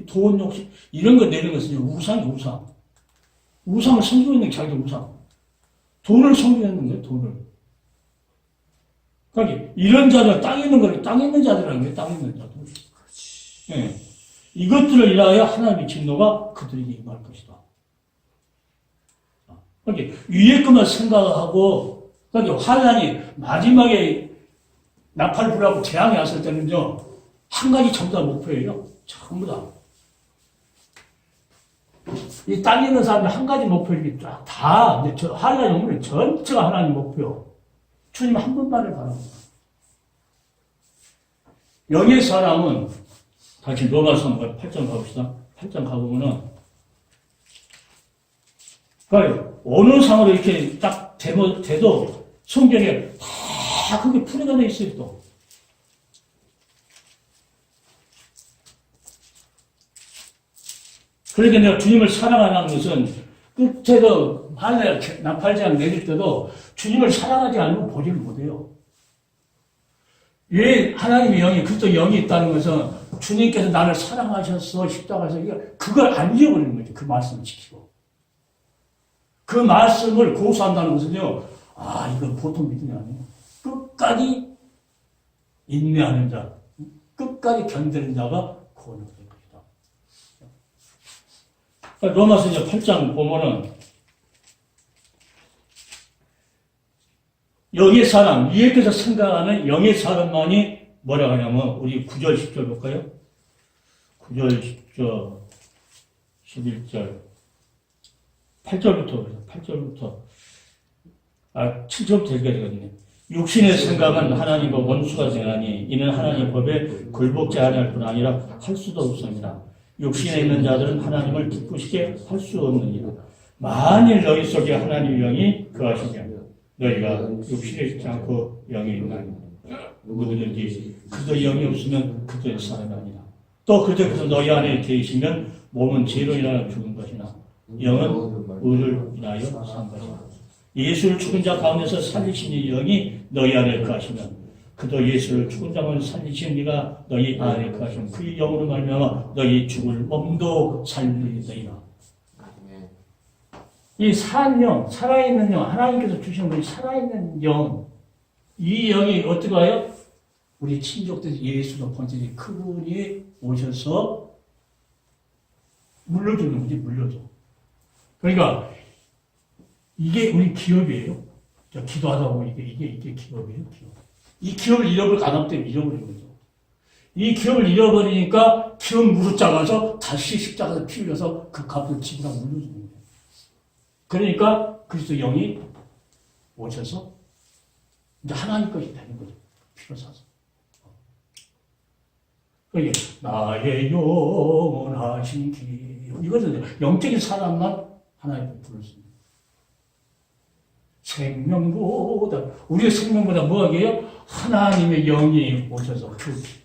돈 욕심, 이런 거 내는 것은요. 우상. 우상을 섬기는 게 자기도 우상. 돈을 섬기는 거예요. 돈을. 그러니까 이런 자들, 땅에 있는 거를 땅에 있는 자들이라는 게 땅에 있는 자들. 네. 이것들을 인하여 하나님의 진노가 그들에게 임할 것이다. 그러니까 위에 것만 생각하고, 그러니까 환란이 마지막에 나팔 불하고 재앙이 왔을 때는요, 한 가지 전부 다 목표예요. 전부 다. 이 땅에 있는 사람들 한 가지 목표를 다, 이제 환란이 오면 전체가 하나님 목표. 주님 한 분만을 바랍니다. 영의 사람은, 다시 로마서 8장 가봅시다. 8장 가보면은, 그러니까 어느 상으로 이렇게 딱 돼도 성경에 다 그게 풀어져 있어요, 또. 그러니까 내가 주님을 사랑하는 것은 끝에도 나팔장 내릴 때도 주님을 사랑하지 않으면 보지를 못해요. 왜 하나님의 영이, 그리스도 영이 있다는 것은 주님께서 나를 사랑하셔서 십자가에서 그걸 안 잊어버리는 거죠. 그 말씀을 지키고. 그 말씀을 고수한다는 것은요, 이건 보통 믿음이 아니에요. 끝까지 인내하는 자, 끝까지 견디는 자가 구원을 얻을 것이다. 그러니까 로마서 8장 보면은, 영의 사람, 위에께서 생각하는 영의 사람만이 뭐라고 하냐면, 우리 9절, 10절 볼까요? 9절, 10절, 11절, 8절부터, 7절부터 여기까지 되거든요. 육신의 생각은 하나님과 원수가 되나니, 이는 하나님의 법에 굴복지 아니할 뿐 아니라 할 수도 없습니다. 육신에 있는 자들은 하나님을 기쁘시게 할 수 없느니라. 만일 너희 속에 하나님의 영이 거하시면 너희가 육신에 있지 않고 영이 있나니 누구든지 그도 영이 없으면 그도 사람이 아니라. 또 그들께서 너희 안에 계시면 몸은 죄로 인하여 죽은 것이나 영은 의를 인하여 산 것이나. 예수를 죽은 자 가운데서 살리시니 영이 너희 안에 거하시면 그도 예수를 죽은 자 가운데 살리신 이가 너희 안에 거하시면 그 영으로 말미암아 너희 죽을 몸도 살리리라. 이 살아있는 살아있는 영, 하나님께서 주신 우리 살아있는 영, 이 영이 어떻게 와요? 우리 친족된 예수도 본질이 그분이 오셔서 물려주는 거지, 물려줘. 그러니까 이게 우리 기업이에요. 기도하다 보면 이게 기업이에요, 기업. 이 기업을 잃어버릴 가담 때문에 잃어버린 거죠. 이 기업을 잃어버리니까 기업 무릇자 가서 다시 십자가에서 피 흘려서 그 값을 지불하고 물려주는 거예요. 그러니까 그리스도 영이 오셔서 이제 하나님 것이 되는 거죠. 피로 사서. 그게 나의 영원하신 길. 이것은 영적인 사람만 하나님을 부를 수 있는. 생명보다, 우리의 생명보다 뭐하게요? 하나님의 영이 오셔서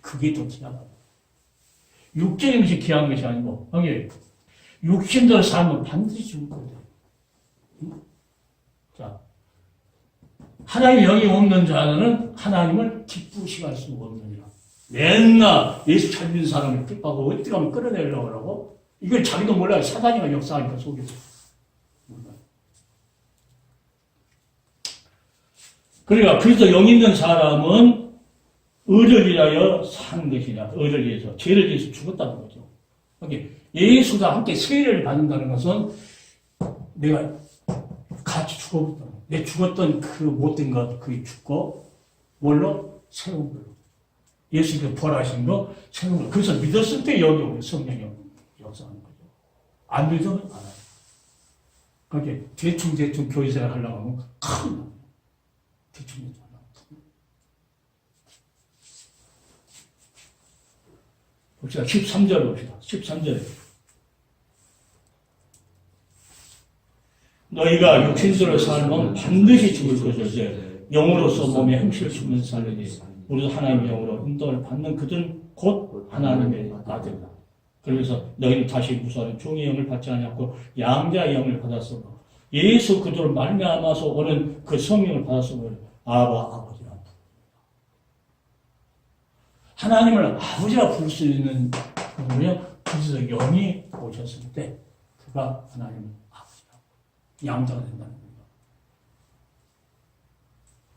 그게 더 귀하다. 육적인 것이 귀한 것이 아니고, 여기 육신대로 살면 반드시 죽을 거예요. 자, 하나님의 영이 없는 자는 하나님을 기쁘시게 할 수 없느니라. 맨날 예수 찾는 사람을 기뻐하고 어떻게 하면 끌어내려고 하고, 이걸 자기도 몰라요. 사단이가 역사하니까 속에서. 그러니까 그래서 영 있는 사람은 의를 위하여 사는 것이냐, 의를 위해서, 죄를 위해서 죽었다는 거죠. 예수가 함께 세례를 받는다는 것은 내가 같이 죽어버렸다. 내 죽었던 그 못된 것, 그게 죽고, 뭘로? 새로운 걸로. 예수님께서 부활하신 거, 새로운 걸로. 그래서 믿었을 때 여기 오는 성령이 역사하는 거죠. 안 믿으면 안 해요. 그렇게 대충 교회생활 하려고 하면 큰일 나요. 대충 하려고 하면. 봅시다. 13절 봅시다. 13절에. 너희가 육신대로 살면 반드시 죽을 것이지 영으로서 몸의 행실을 죽는 살리니 우리도 하나님의 영으로 인도를 받는 그들은 곧 하나님의 아들이다. 그래서 너희는 다시 무서워하는 종의 영을 받지 않았고 양자의 영을 받았으므로 예수 그들을 말미암아서 오는 그 성령을 받았으므로 아버지라 부릅니다. 하나님을 아버지라 부를 수 있는 부분은요, 그래서 영이 오셨을 때 그가 하나님을 양자가 된다는 겁니다.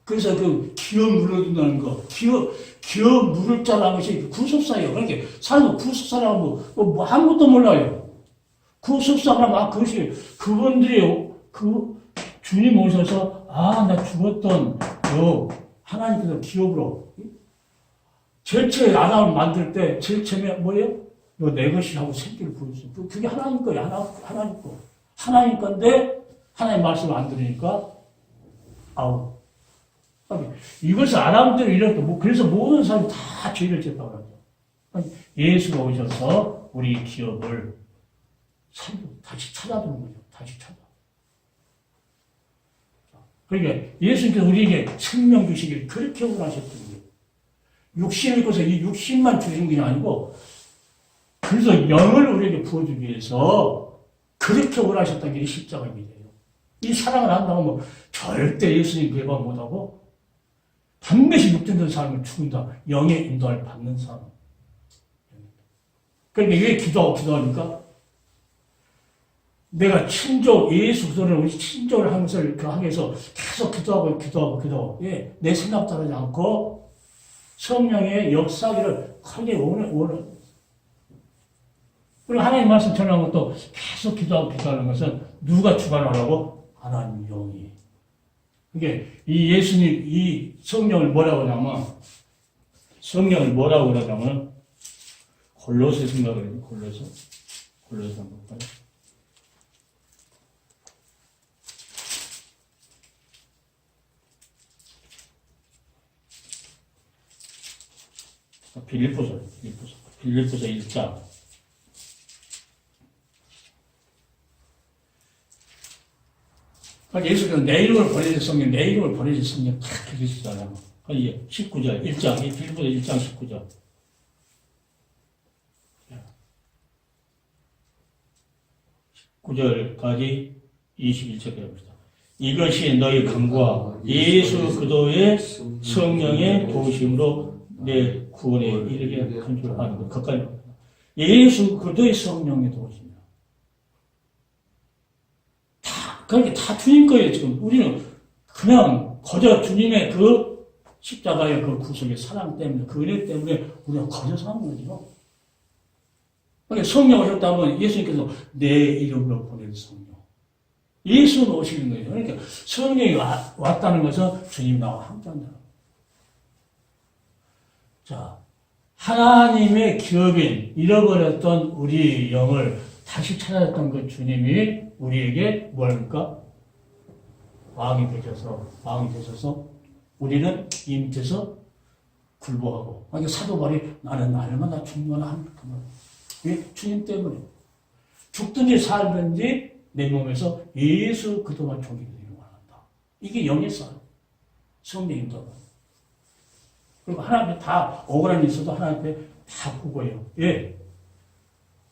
그래서 그 기업 물어준다는 거, 기업 물을 자라는 것이 구속사예요. 그러니까 사람은 구속사라고 뭐 아무것도 몰라요. 구속사가 그것이 그분들이 그 주님 오셔서 나 죽었던 하나님께서 기업으로 제일 처음에 아담을 만들 때 제일 처음에 뭐예요? 내 것이 하고 새끼를 부르셨어요. 그게 하나님 거예요. 하나님 거. 하나님 건데 하나님 말씀을 안 들으니까 이것을 안 하면 때는 이렇게 그래서 모든 사람이 다 죄를 짓다고 하죠. 예수가 오셔서 우리 기업을 다시 찾아두는 거죠. 다시 찾아. 그러니까 예수님께서 우리에게 생명 주시길 그렇게 원하셨던 거예요. 육신을 입고서 이 육신만 주신 게 아니고 그래서 영을 우리에게 부어주기 위해서 그렇게 원하셨던 게 십자가입니다. 이 사랑을 한다고 하면 절대 예수님 배반 못하고 반드시 육신된 사람을 죽인다. 영의 인도를 받는 사람. 그러니까 왜 기도하니까? 내가 예수 그리스도를 우리 친족을 하면서 이렇게 하면서 계속 기도하고. 예, 내 생각 따르지 않고 성령의 역사기를 크게 원해. 그리고 하나님 말씀 전하는 것도 계속 기도하는 것은 누가 주관하라고? 하나님 영이. 그게 이 예수님 이 성령을 뭐라고 하냐면 골로새 생각을 해요. 골로새 한번 볼까요? 빌립보서 1장. 예수께서 내 이름을 보내실 성령 다 그리스도잖아요. 19절, 1장, 빌립보서 1장 19절. 19절까지 21절까지 봅시다. 이것이 너희 강구와 예수 그리스도의 성령의 도우심으로 내 구원에 이르게 한 줄 아는 것. 거기까지 예수 그리스도의 성령의 도우심이다. 그러니까 다 주님 거예요, 지금. 우리는 그냥 거저 주님의 그 십자가의 그 구속의 사랑 때문에, 그 은혜 때문에 우리가 거저 사는 거죠. 그러니까 성령 오셨다면 예수님께서 내 이름으로 보낸 성령. 예수는 오시는 거예요. 그러니까 성령이 왔다는 것은 주님 나와 함께 한다는 거예요. 자, 하나님의 기업인 잃어버렸던 우리 영을 다시 찾았던 그 주님이 우리에게 뭐랍니까? 왕이 되셔서 우리는 이 밑에서 굴복하고. 그러니까 사도 바울이 나는 날마다 충만한 그 말. 왜? 주님 때문에. 죽든지 살든지 내 몸에서 예수 그동안 종이 되기를 원한다. 이게 영의 싸움. 성령님도. 그리고 하나님 다 억울한 일 있어도 하나님 앞에 다 보고요. 예.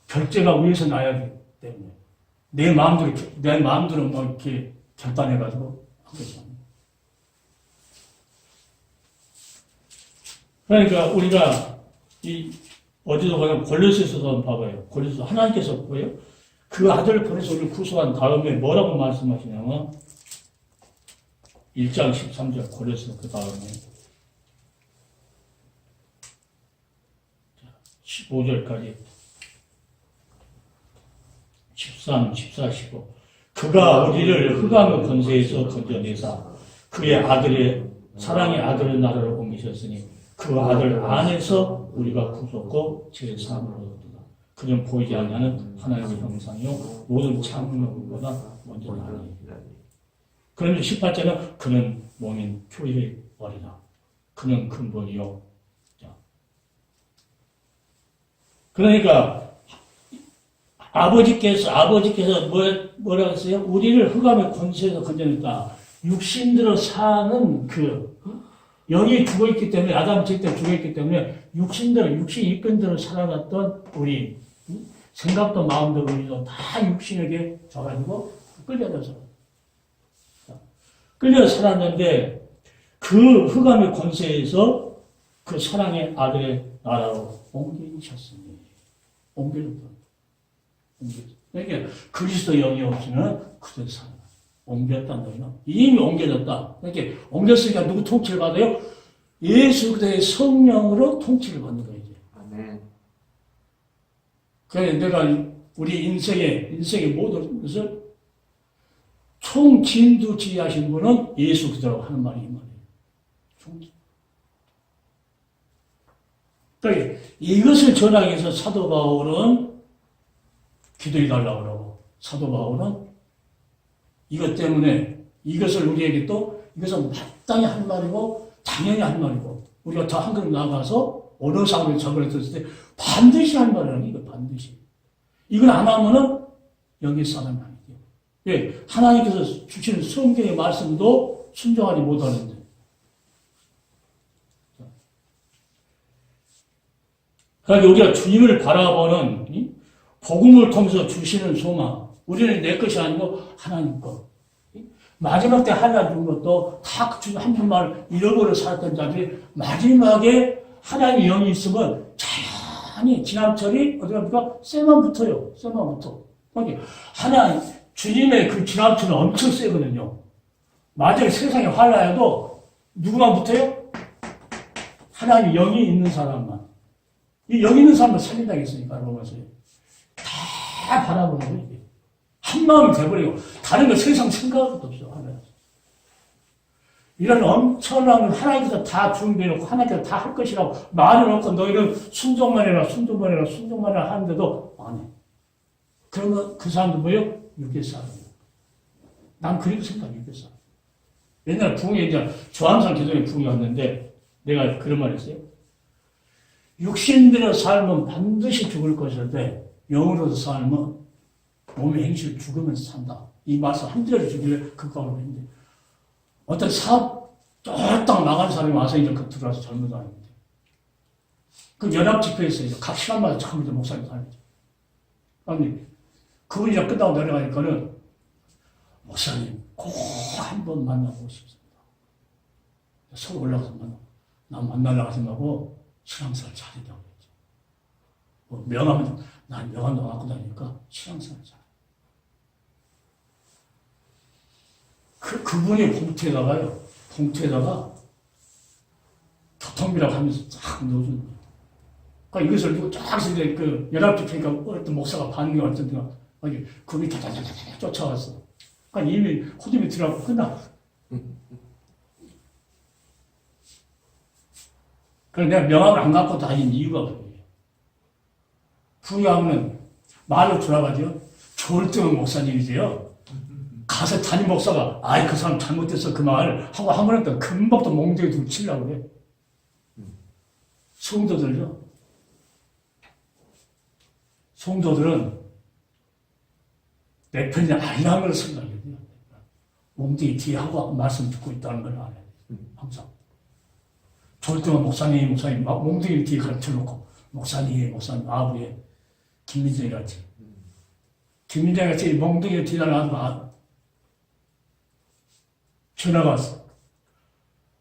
결제가 위에서 나야 되기 때문에. 내 마음대로 뭐 이렇게 결단해가지고 하겠지 않습니다. 그러니까 우리가 어디서 보면 골로새서도 봐봐요. 골로새 하나님께서 뭐예요? 그 아들을 보내서 우리를 구속한 다음에 뭐라고 말씀하시냐면 1장 13절 골로새 그 다음에 15절까지 13, 14, 15 그가 우리를 흑암의 권세에서 건져내사 그의 아들의 사랑의 아들의 나라를 옮기셨으니 그 아들 안에서 우리가 구속고 제3으로 얻었다. 그는 보이지 않는 하나님의 형상이요 모든 창조물보다 먼저 나니. 그런데 18절은 그는 몸인 교회의 어리다. 그는 근본이요. 그러니까 아버지께서 뭐라고 했어요? 우리를 흑암의 권세에서 건져냈다. 육신대로 사는 영이 죽어있기 때문에, 아담 죄 때 죽어있기 때문에, 육신 이끈대로 살아갔던 우리, 생각도 마음도 의지도 다 육신에게 져가지고 끌려서 살았는데, 그 흑암의 권세에서 그 사랑의 아들의 나라로 옮기셨습니다. 옮겨졌다. 그러니까 그리스도 영이 없으면 그대로 살아요. 옮겼다는 거예요. 이미 옮겨졌다. 그러니까 옮겼으니까 누구 통치를 받아요? 예수 그리스도의 성령으로 통치를 받는 거예요. 아멘. 그래서 내가 우리 인생의 모든 것을 총진두지휘하신 분은 예수 그리스도라고 하는 말이 이 말이에요. 그러니까 이것을 전하기 위해서 사도 바울은 기도해달라고 그러고 사도 바울은 이것 때문에 이것을 우리에게 또 이것은 마땅히 할 말이고 당연히 할 말이고 우리가 더 한 걸음 나아가서 어느 상황에 적을 했을 때 반드시 할 말이라는 게 이거 반드시. 이걸 안 하면은 여기 사람이 아니죠. 예, 하나님께서 주시는 성경의 말씀도 순종하지 못하는데. 그러니까 우리가 주님을 바라보는 복음을 통해서 주시는 소망. 우리는 내 것이 아니고 하나님 것. 마지막 때 하나 준 것도 다 한 분만 잃어버려 살았던 자들이 마지막에 하나님의 영이 있으면 자연히 지남철이 어디 갑니까? 쇠만 붙어요. 쇠만 붙어. 그러니까 하나님, 주님의 그 지남철은 엄청 세거든요. 마지막에 세상에 환란해도 누구만 붙어요? 하나님 영이 있는 사람만. 이 영 있는 사람을 살린다겠으니까, 로마서에. 다 바라보는 거예요, 이게. 한 마음이 돼버리고, 다른 거 세상 생각할 것도 없어, 하나님. 이런 엄청난 하나님께서 다 준비해놓고, 하나님께서 다 할 것이라고 말해놓고, 너희는 순종만 해라 하는데도 안 해. 그러면 그 사람들 뭐예요? 육의 사람이에요. 난 그렇게 생각해, 육의 사람. 옛날에 부흥에 이제, 저항상 기도에 부흥이 왔는데, 내가 그런 말 했어요. 육신대로 살면 반드시 죽을 것인데, 영으로서 살면 몸의 행실 죽으면 산다. 이 말씀 한 대를 주길래 그거하고 했는데, 어떤 사업 쫄딱 나간 사람이 와서 이제 그 들어와서 젊은아이인데, 그 연합 집회에서 이제 각 시간마다 처음 이제 목사님 살죠. 아니, 그분이 이제 끝나고 내려가니까는, 목사님 꼭 한 번 만나보고 싶습니다. 서울 올라가서 난 만나려고 하지 말고, 신앙생활 잘했다고 했죠. 뭐 명함은, 난 명함도 갖고 다니니까 신앙생활 잘해. 봉투에다가 교통비라고 하면서 쫙 넣어주는 거예요. 그러니까 이것을 두고 쫙 이제 그 연합집회니까 어떤 목사가 반응이 왔던가 그게 다다다다 쫓아왔어. 그러니까 이미 호집이 들어가고 끝나. 그래서 내가 명함을 안 갖고 다닌 이유가 그거예요. 부유하면 말로 돌아가죠. 졸등한 목사님이세요. 가서 담임 목사가 아이 그 사람 잘못됐어 그 말 하고 하면 또 금방 또 몽둥이 두고 치려고 그래. 성도들은 내 편이 아니라는 걸 생각해야 돼요. 몽둥이 뒤에 하고 말씀 듣고 있다는 걸 알아야 돼요. 항상. 졸등한 목사님 막 몽둥이 뒤에 가르쳐놓고 목사님 아부에 김민정이 같이 몽둥이 뒤에 나가서 전화가 왔어.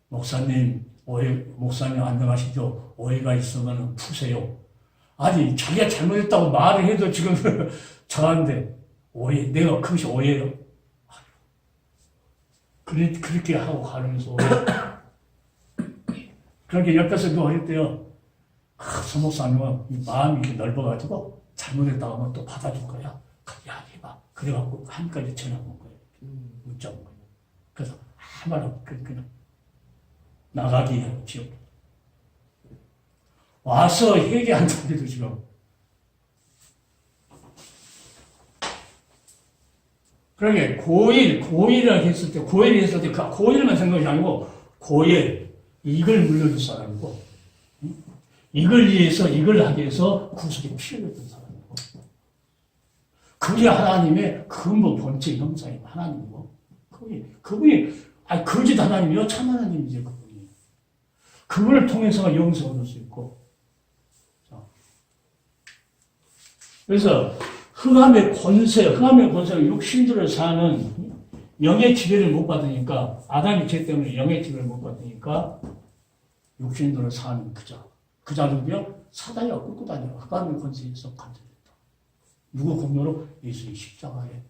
목사님 안녕하시죠? 오해가 있으면 푸세요. 아니 자기가 잘못했다고 말을 해도 지금 저한테 내가 그것이 오해예요? 그렇게 하고 가면서 그렇게 옆에서 누가 그랬대요. 서목사님은 마음이 이렇게 넓어가지고 잘못했다고 하면 또 받아줄 거야. 야, 해봐. 그래갖고 한까지 전화 온 거예요. 문자 온 거예요. 그래서 한마디로 그냥 나가기 했죠. 와서 회개한다는데도 지금. 그러게 고일이라고 했을 때 그 고일만 생각이 아니고 이걸 물려줄 사람이고 이걸 위해서 이걸 하기 위해서 구속에 피를 했던 사람이고 그게 하나님의 근본 본체 형상이 하나님이고 그분이 거짓 하나님이요 참 하나님이죠. 그분을 통해서 영생을 얻을 수 있고 그래서 흑암의 권세가 육신들을 사는 영의 지배를 못 받으니까 아담의 죄 때문에 영의 지배를 못 받으니까 육신들을 사는 그 자들이요 사단이가 끌고 다녀 흑암의 권세에서 간절했다. 누구 공로로? 예수의 십자가에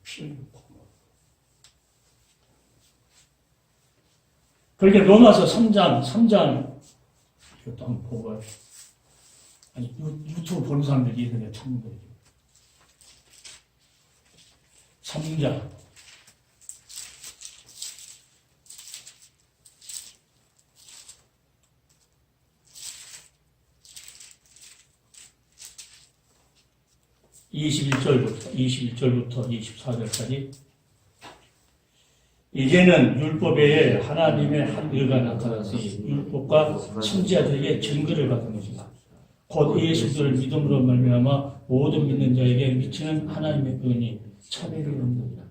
피 흘리고 공로. 그렇게 로마서 3장 이것도 한번 보고 아니 유튜브 보는 사람들이 이런 게 찾는 거예요. 3장 21절부터 24절까지 이제는 율법에 하나님의 한 의가 나타났으니 율법과 선지자들에게 증거를 받은 것이다. 곧 예수를 믿음으로 말미암아 모든 믿는 자에게 미치는 하나님의 은이 참회를 이룬다.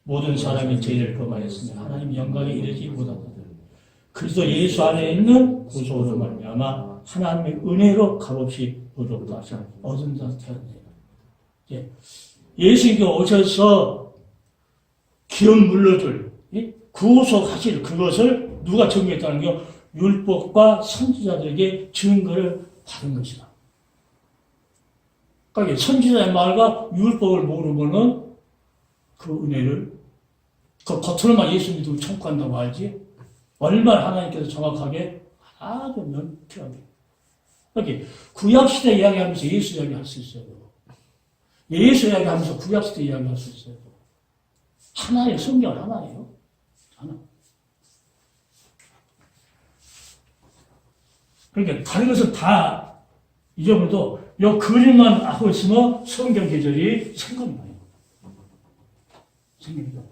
모든 사람이 죄를 범하였으며 하나님 영광에 이르지 못하다. 그리스도 예수 안에 있는 구속으로 말미암아 하나님의 은혜로 값없이 의롭다 하사 얻은 자 되었느니라. 예수님께 오셔서 기업 물러줄 구속하실 그것을 누가 정리했다는 게 율법과 선지자들에게 증거를 받은 것이다. 그러니까 선지자의 말과 율법을 모르면은 그 은혜를 그 겉으로만 예수 믿고 천국 간다고 알지 얼마나 하나님께서 정확하게 아주 명쾌하게 이렇게 구약시대 이야기하면서 예수 이야기할 수 있어요. 예수 이야기하면서 구약시대 이야기할 수 있어요. 하나의 성경 하나예요. 하나. 그러니까 다른 것은 다 잊어버려도 이 그림만 하고 있으면 성경 계절이 생각이 나요. 생각이 나요.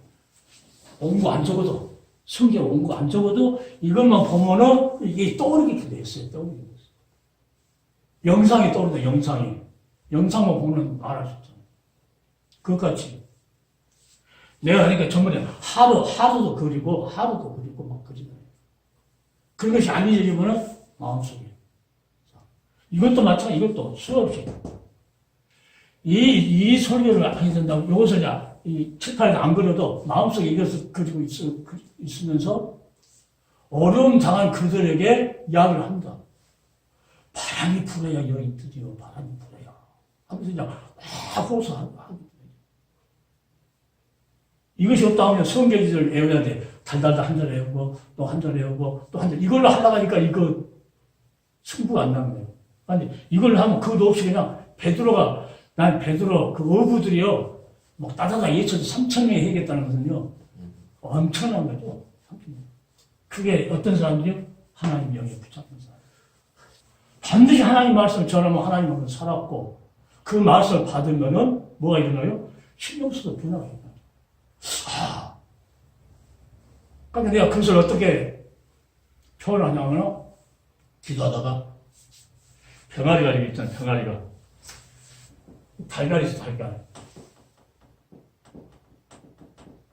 원고 안 적어도 성경 원고 안 적어도 이것만 보면은 이게 떠오르게 돼 있어요. 떠오르게 돼 있어요. 영상이 떠오른다. 영상만 보면 알아서. 그것같이 내가 그러니까 전번에 하루도 그리고 막 그리잖아요. 그런 것이 안 잊어지면은 마음속에. 이것도 마찬가지, 이것도 수없이. 이 설교를 많이 된다고, 이것을 이 칠판에 안 그려도 마음속에 이것을 그리고 있으면서 어려움 당한 그들에게 이야기를 합니다. 바람이 불어야 여인 드디어 바람이 불어야. 하면서 그냥 호소하고. 이것이 없다 하면 성경지를 외워야 돼. 달달달 한 잔 해오고, 또 한 잔 해오고, 또 한 잔. 이걸로 하려고 하니까 이거 승부가 안 나는 거예요. 아니, 이걸로 하면 그것도 없이 그냥 난 베드로 그 어부들이요, 뭐 따다가 3,000명이 해야겠다는 것은요, 엄청난 거죠. 3,000명. 그게 어떤 사람들이요? 하나님 영에 붙잡힌 사람. 반드시 하나님 말씀을 전하면 하나님은 살았고, 그 말씀을 받으면은 뭐가 일어나요? 신경 써서 변화가 일어나요. 그러니까 내가 그것을 어떻게 표현하냐면, 기도하다가, 병아리가 여기 있잖아요, 병아리가. 달걀이 있어, 달걀.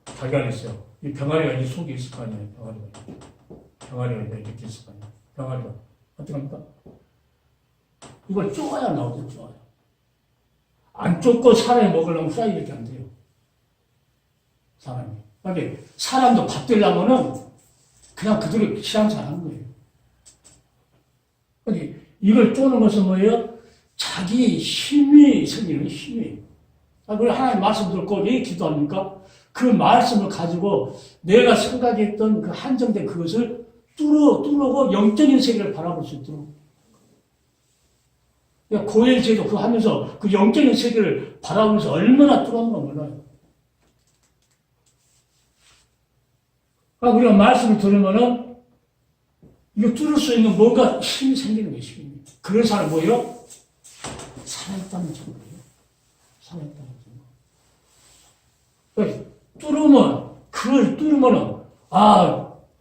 달걀이 있어요. 이 병아리가 이 속에 있을 거 아니에요, 병아리가. 병아리가 이렇게 있을 거 아니에요. 병아리가. 어떻게 합니까? 이걸 쪼아야 나오죠, 쪼아야. 안 쫓고 사람이 먹으려면 프라이밖에 안 돼요. 사람이. 그러니까 사람도 밥 되려면은 그냥 그대로 시향치 안 하는 거예요. 그러니까 이걸 쪼는 것은 뭐예요? 자기 힘이 생기는 힘이. 그리고 하나님 말씀 듣고 왜 기도합니까? 그 말씀을 가지고 내가 생각했던 그 한정된 그것을 뚫고 영적인 세계를 바라볼 수 있도록. 그러니까 고엘제도 그거 하면서 그 영적인 세계를 바라보면서 얼마나 뚫었는가 몰라요. 그러니까 우리가 말씀을 들으면은 이거 뚫을 수 있는 뭔가 힘이 생기는 거예요, 힘이. 그런 사람이 뭐예요? 살아있다는 증거예요. 살아있다는 증거. 그러니까 그걸 뚫으면은,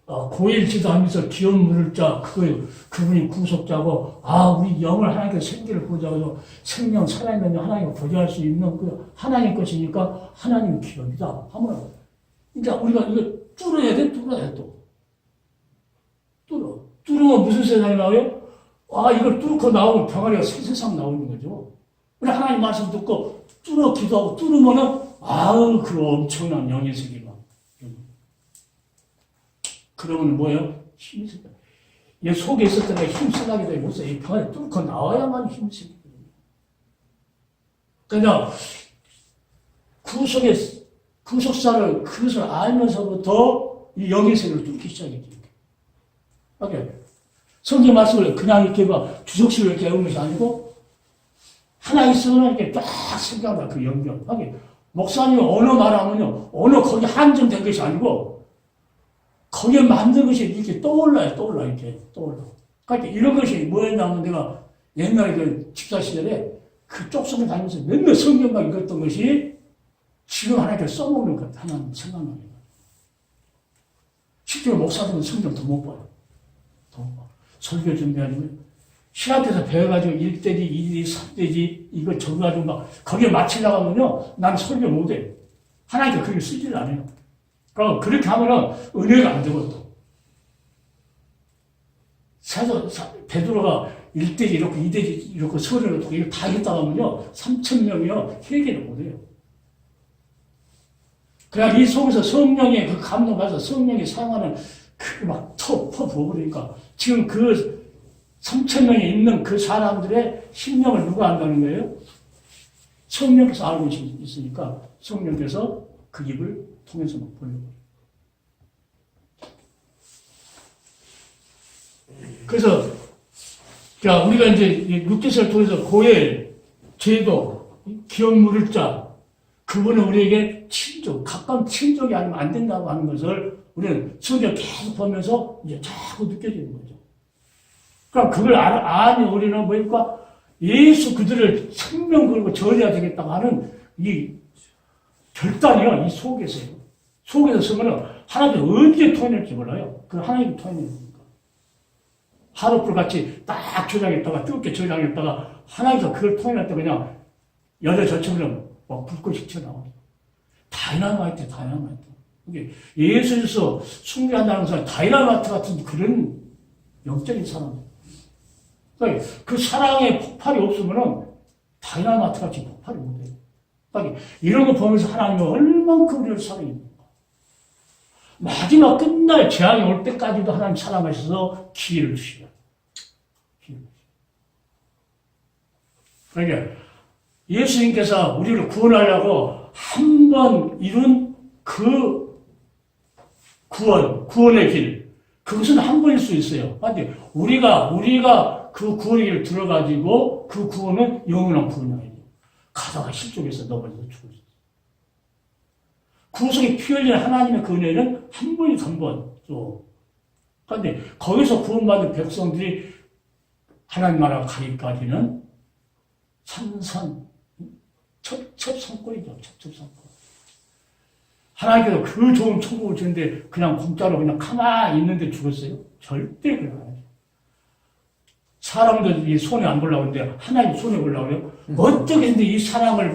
고일지도 하면서 기업 물을 자, 그분이 구속자고, 우리 영을 하나님께 생기를 보자고, 생명 살아있는 하나님을 보좌할 수 있는 그 하나님 것이니까 하나님 기업이다. 하면, 이제 우리가 이거 뚫어야 돼, 또. 뚫으면 무슨 세상이 나와요? 이걸 뚫고 나오면 병아리가 새 세상 나오는 거죠. 우리 하나님 말씀 듣고 기도하고 뚫으면은, 그 엄청난 영의 세계가. 그러면 뭐예요? 힘이 생겨. 얘 속에 있었던 게 힘 생각이 되고, 이 병아리 뚫고 나와야만 힘이 생기거든요. 그러니까, 구속사를, 그것을 알면서부터 이 영의 세계를 뚫기 시작했죠. 성경 말씀을 그냥 이렇게 주석식으로 이렇게 외우는 것이 아니고, 하나 있으면 이렇게 쫙 생각나, 그 연결. 목사님이 언어 말하면요, 언어 거기 한정된 것이 아니고, 거기에 만든 것이 이렇게 떠올라. 그러니까 이런 것이 뭐였냐면 내가 옛날에 그 집사 시절에 그 쪽속에 다니면서 맨날 성경만 읽었던 것이 지금 하나님께 써먹는 것, 하나님 생각나는 거예요. 실제로 목사들은 성경 더 못 봐요. 설교 준비하면 시합에서 배워가지고 1대지, 2대지, 3대지 이거 적어가지고 막 거기에 맞추려고 하면요 난 설교 못해. 하나님께 그렇게 쓰지를 않아요. 그럼 그렇게 하면은 은혜가 안 되고 또 베드로가 1대지 이렇고 2대지 이렇고 설교를 놓고 이거 다 했다 하면요 3,000명이요 회개를 못해요. 그냥 이 속에서 성령의 그 감동 가서 성령이 사용하는 그 막 부어버리니까 지금 그 3,000명이 있는 그 사람들의 심령을 누가 안다는 거예요? 성령께서 알고 있으니까 성령께서 그 입을 통해서 막 보내버려요. 그래서 우리가 이제 육개설을 통해서 고엘, 제도, 기업 물을 자 그분은 우리에게 가까운 친족이 아니면 안 된다고 하는 것을 우리는 성경 계속 보면서 이제 자꾸 느껴지는 거죠. 그럼 그걸 아니 우리는 뭐니까 예수 그들을 생명 걸고 전해야 되겠다고 하는 이 결단이요, 이 속에서요. 속에서 쓰면은 하나님이 언제 토해낼지 몰라요. 그 하나님이 토해내는 거니까. 하룻불 같이 딱 저장했다가 뜨겁게 저장했다가 하나님께서 그걸 토해낼 때 그냥 여자 저처럼 막 불꽃이 튀어나와요. 다이나마이트. 이게 예수에서 숭배한다는 사람, 다이나마이트 같은 그런 영적인 사람. 그러니까 그 사랑의 폭발이 없으면은 다이나마이트 같이 폭발이 못해요. 그러니까 이런 거 보면서 하나님은 얼만큼 우리를 사랑합니까? 마지막 끝날 재앙이 올 때까지도 하나님 사랑하셔서 기회를 주시죠. 그러니까 예수님께서 우리를 구원하려고 한 번 이룬 그 구원의 길. 그것은 한 번일 수 있어요. 근데 우리가 그 구원의 길을 들어가지고 그 구원은 영원한 구원이 아니에요. 가다가 실족해서 넘어져서 죽을 수 있어요. 구속에 피 흘린 하나님의 그 은혜는 한 번이서 한 번. 그런데 거기서 구원받은 백성들이 하나님 나라 가기까지는 첩첩산골이죠. 첩첩산골. 하나님께서 그 좋은 천국을 주는데 그냥 공짜로 그냥 가만히 있는데 죽었어요? 절대 그러지 않아요. 사람들이 손에 안 보려고 하는데 하나님 손에 보려고 해요? 어떻게 근데 이 사랑을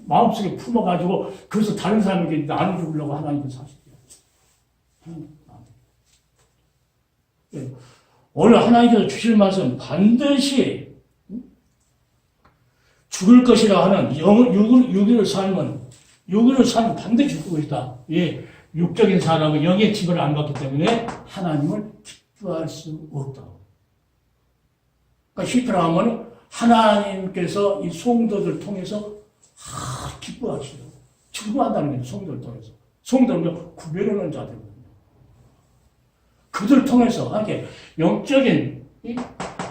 마음속에 품어가지고 그래서 다른 사람에게 나눠주려고 하나님께서 하시대요. 오늘 하나님께서 주실 말씀 반드시 죽을 것이라 하는 육인의 삶은 반드시 죽을 것이다. 예, 육적인 사람은 영의 징벌을 안 받기 때문에 하나님을 기뻐할 수 없다. 그러니까 실패를 하면 하나님께서 이 성도들 통해서 기뻐하시고 증거한다는 거예요. 성도를 통해서. 성도는 구별하는 자들이거든요. 그들 통해서 이렇게 영적인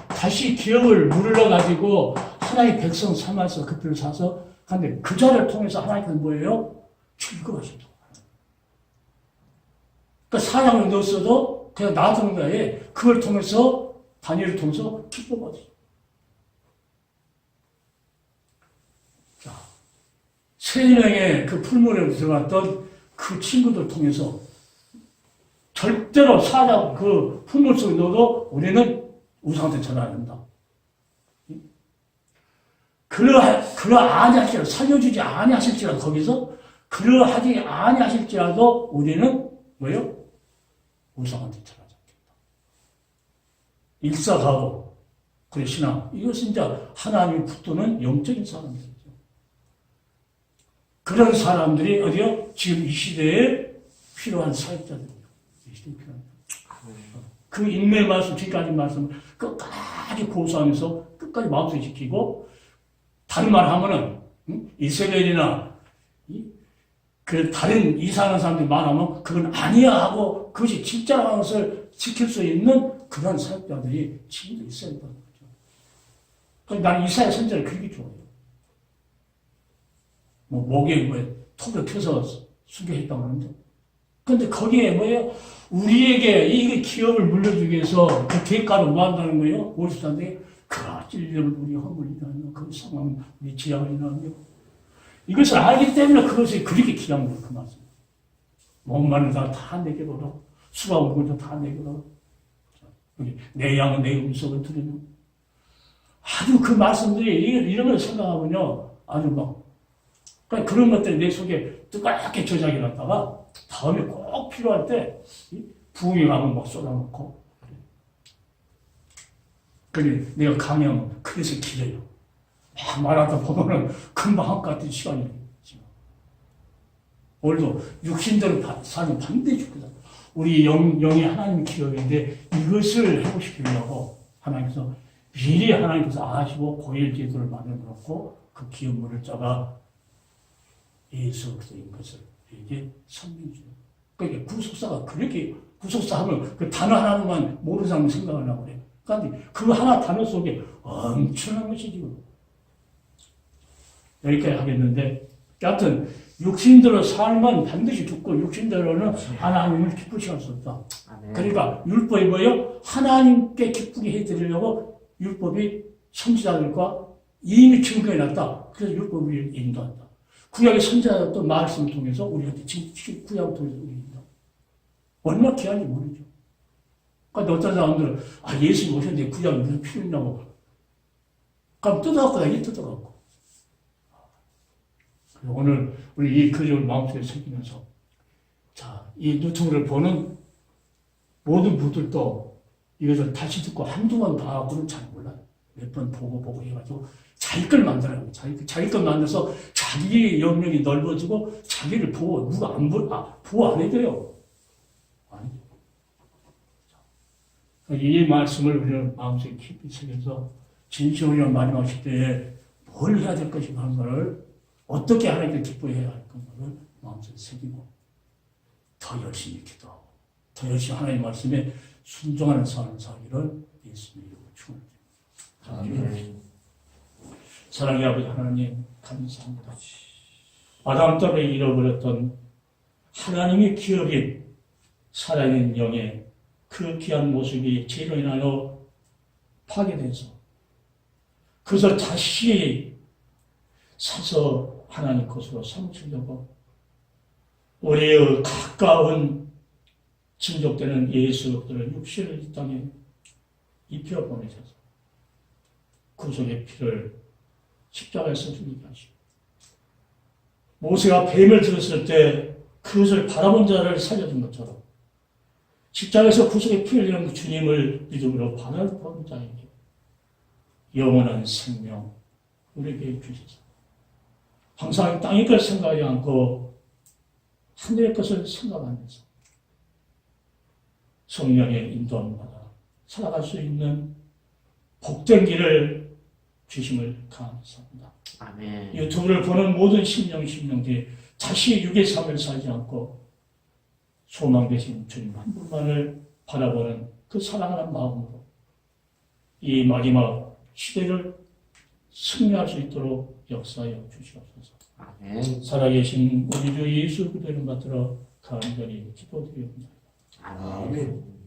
다시 기업을 물러가지고 하나님의 백성 삼아서 그 피를 사서 근데 그 자를 통해서 하나님께서 뭐예요? 즐거워하신다. 그러니까 사랑을 넣었어도 그냥 놔두는 거예요. 그걸 통해서 다니엘을 통해서 기뻐받으죠. 자, 세인왕의 그 풀무에 들어갔던 그 친구들 통해서 절대로 그 풀물 속에 넣어도 우리는 우상한테 전화 안 한다. 아니하실지라도 살려주지 아니하실지라도 거기서 그러하지 아니하실지라도 우리는 뭐예요? 우상한테 전하지 않겠다. 일사가오 그래 신앙 이것은 이제 하나님이 붙드는 영적인 사람들이죠. 그런 사람들이 어디요? 지금 이 시대에 필요한 사역자들이에요. 이 시대에 필요한 그 인내 말씀 지금까지 말씀 끝까지 고수하면서 끝까지 마음속에 지키고 다른 말 하면은 이스라엘이나 그 다른 이상한 사람들이 말하면 그건 아니야 하고 그것이 진짜라는 것을 지킬 수 있는 그런 사역자들이 지금도 있어야 된다는 거죠. 그래서 나는 이사야 선지자를 그렇게 좋아해요. 목에 톱을 켜서 수교했다고 하는데 근데 거기에 뭐예요? 우리에게 이 기업을 물려주기 위해서 그 대가로 뭐 한다는 거예요? 54인데 그 진리를 우리 허물이라며 그 상황 우리 지향이라며 이것을 알기 때문에 그것이 그렇게 귀한 거예요. 그 말씀. 목마른 자 다 내게로라. 수가 오고도 다 내게로라. 내 양은 내 음성을 들으며 아주 그 말씀들이 이런 걸 생각하면요. 아주 그러니까 그런 것들이 내 속에 뜨겁게 저장해 놨다가 다음에 꼭 필요할 때 부흥이 가면 막 쏟아놓고 그래 내가 강의하면 그래서 길어요. 막 말하다 보면은 금방 한 같은 시간이 지금. 오늘도 육신대로 사는 반드시 죽거든. 우리 영이 하나님 기업인데 이것을 회복시키려고 하나님께서 미리 하나님께서 아시고 고일 제도를 만들어 놓고 그 기업물을 짜가 예수 그리스도인 것을 이게 선명해줘요. 그러니까 구속사가 그렇게 구속사 하면 그 단어 하나만 모르는 사람 생각을 하고 그래. 그런데 그 하나 단어 속에 엄청난 것이 지금 여기까지 하겠는데 여하튼 육신대로 삶은 반드시 죽고 육신대로는 하나님을 기쁘시게 할 수 없다. 그러니까 율법이 뭐예요? 하나님께 기쁘게 해드리려고 율법이 선지자들과 이미 증거해놨다. 그래서 율법을 인도한다. 구약의 선지자도 말씀을 통해서 우리한테 지금 구약을 통해서 우리 인도. 얼마나 귀한지 모르죠. 그러니까 어떤 사람들은 예수님 오셨는데 구약이 무슨 필요 있냐고. 그럼 뜯어갖고 다 뜯어갖고. 오늘 우리 이 그림을 마음속에 새기면서 자, 이 유튜브를 보는 모든 분들도 이것을 다시 듣고 한두 번 봐하고는 잘 몰라요. 몇 번 보고 해가지고 자기 걸 만들어요. 자기 걸 만들어서 자기 영역이 넓어지고 자기를 보호, 누가 보호 안 해줘요. 아니죠. 이 말씀을 우리는 마음속에 깊이 새겨서 진실을 마지막 시대에 뭘 해야 될 것인가 하는 것을 어떻게 하나님께 기뻐해야 할 건가를 마음속에 새기고 더 열심히 기도하고 더 열심히 하나님 말씀에 순종하는 삶을 살기를 예수님으로 축원합니다. 아멘. 사랑의 아버지 하나님 감사합니다. 아담 때문에 잃어버렸던 하나님의 기업인 살아있는 영의 그 귀한 모습이 죄로 인하여 파괴돼서 그것을 다시 사서 하나님 것으로 삼으려고 우리의 가까운 친족되는 예수 그들을 육신을 이 땅에 입혀 보내셔서 구속의 피를 십자가에서 흘리게 하시고 모세가 뱀을 들었을 때 그것을 바라본 자를 살려준 것처럼 십자가에서 구속의 피를 흘리는 주님을 믿음으로 바라본 자에게 영원한 생명 우리에게 주셔서 항상 땅의 것 생각하지 않고 하늘의 것을 생각하면서 성령의 인도함 받아 살아갈 수 있는 복된 길을 주심을 감사합니다. 아멘. 유튜브를 보는 모든 심령들이 다시 육의 삶을 살지 않고 소망 되신 주님 한 분만을 바라보는 그 사랑하는 마음으로 이 마지막 시대를 승리할 수 있도록 역사하여 주시옵소서. 아멘. 살아계신 우리 주 예수 그리스도 이름 받들어 간절히 기도드립니다. 아멘.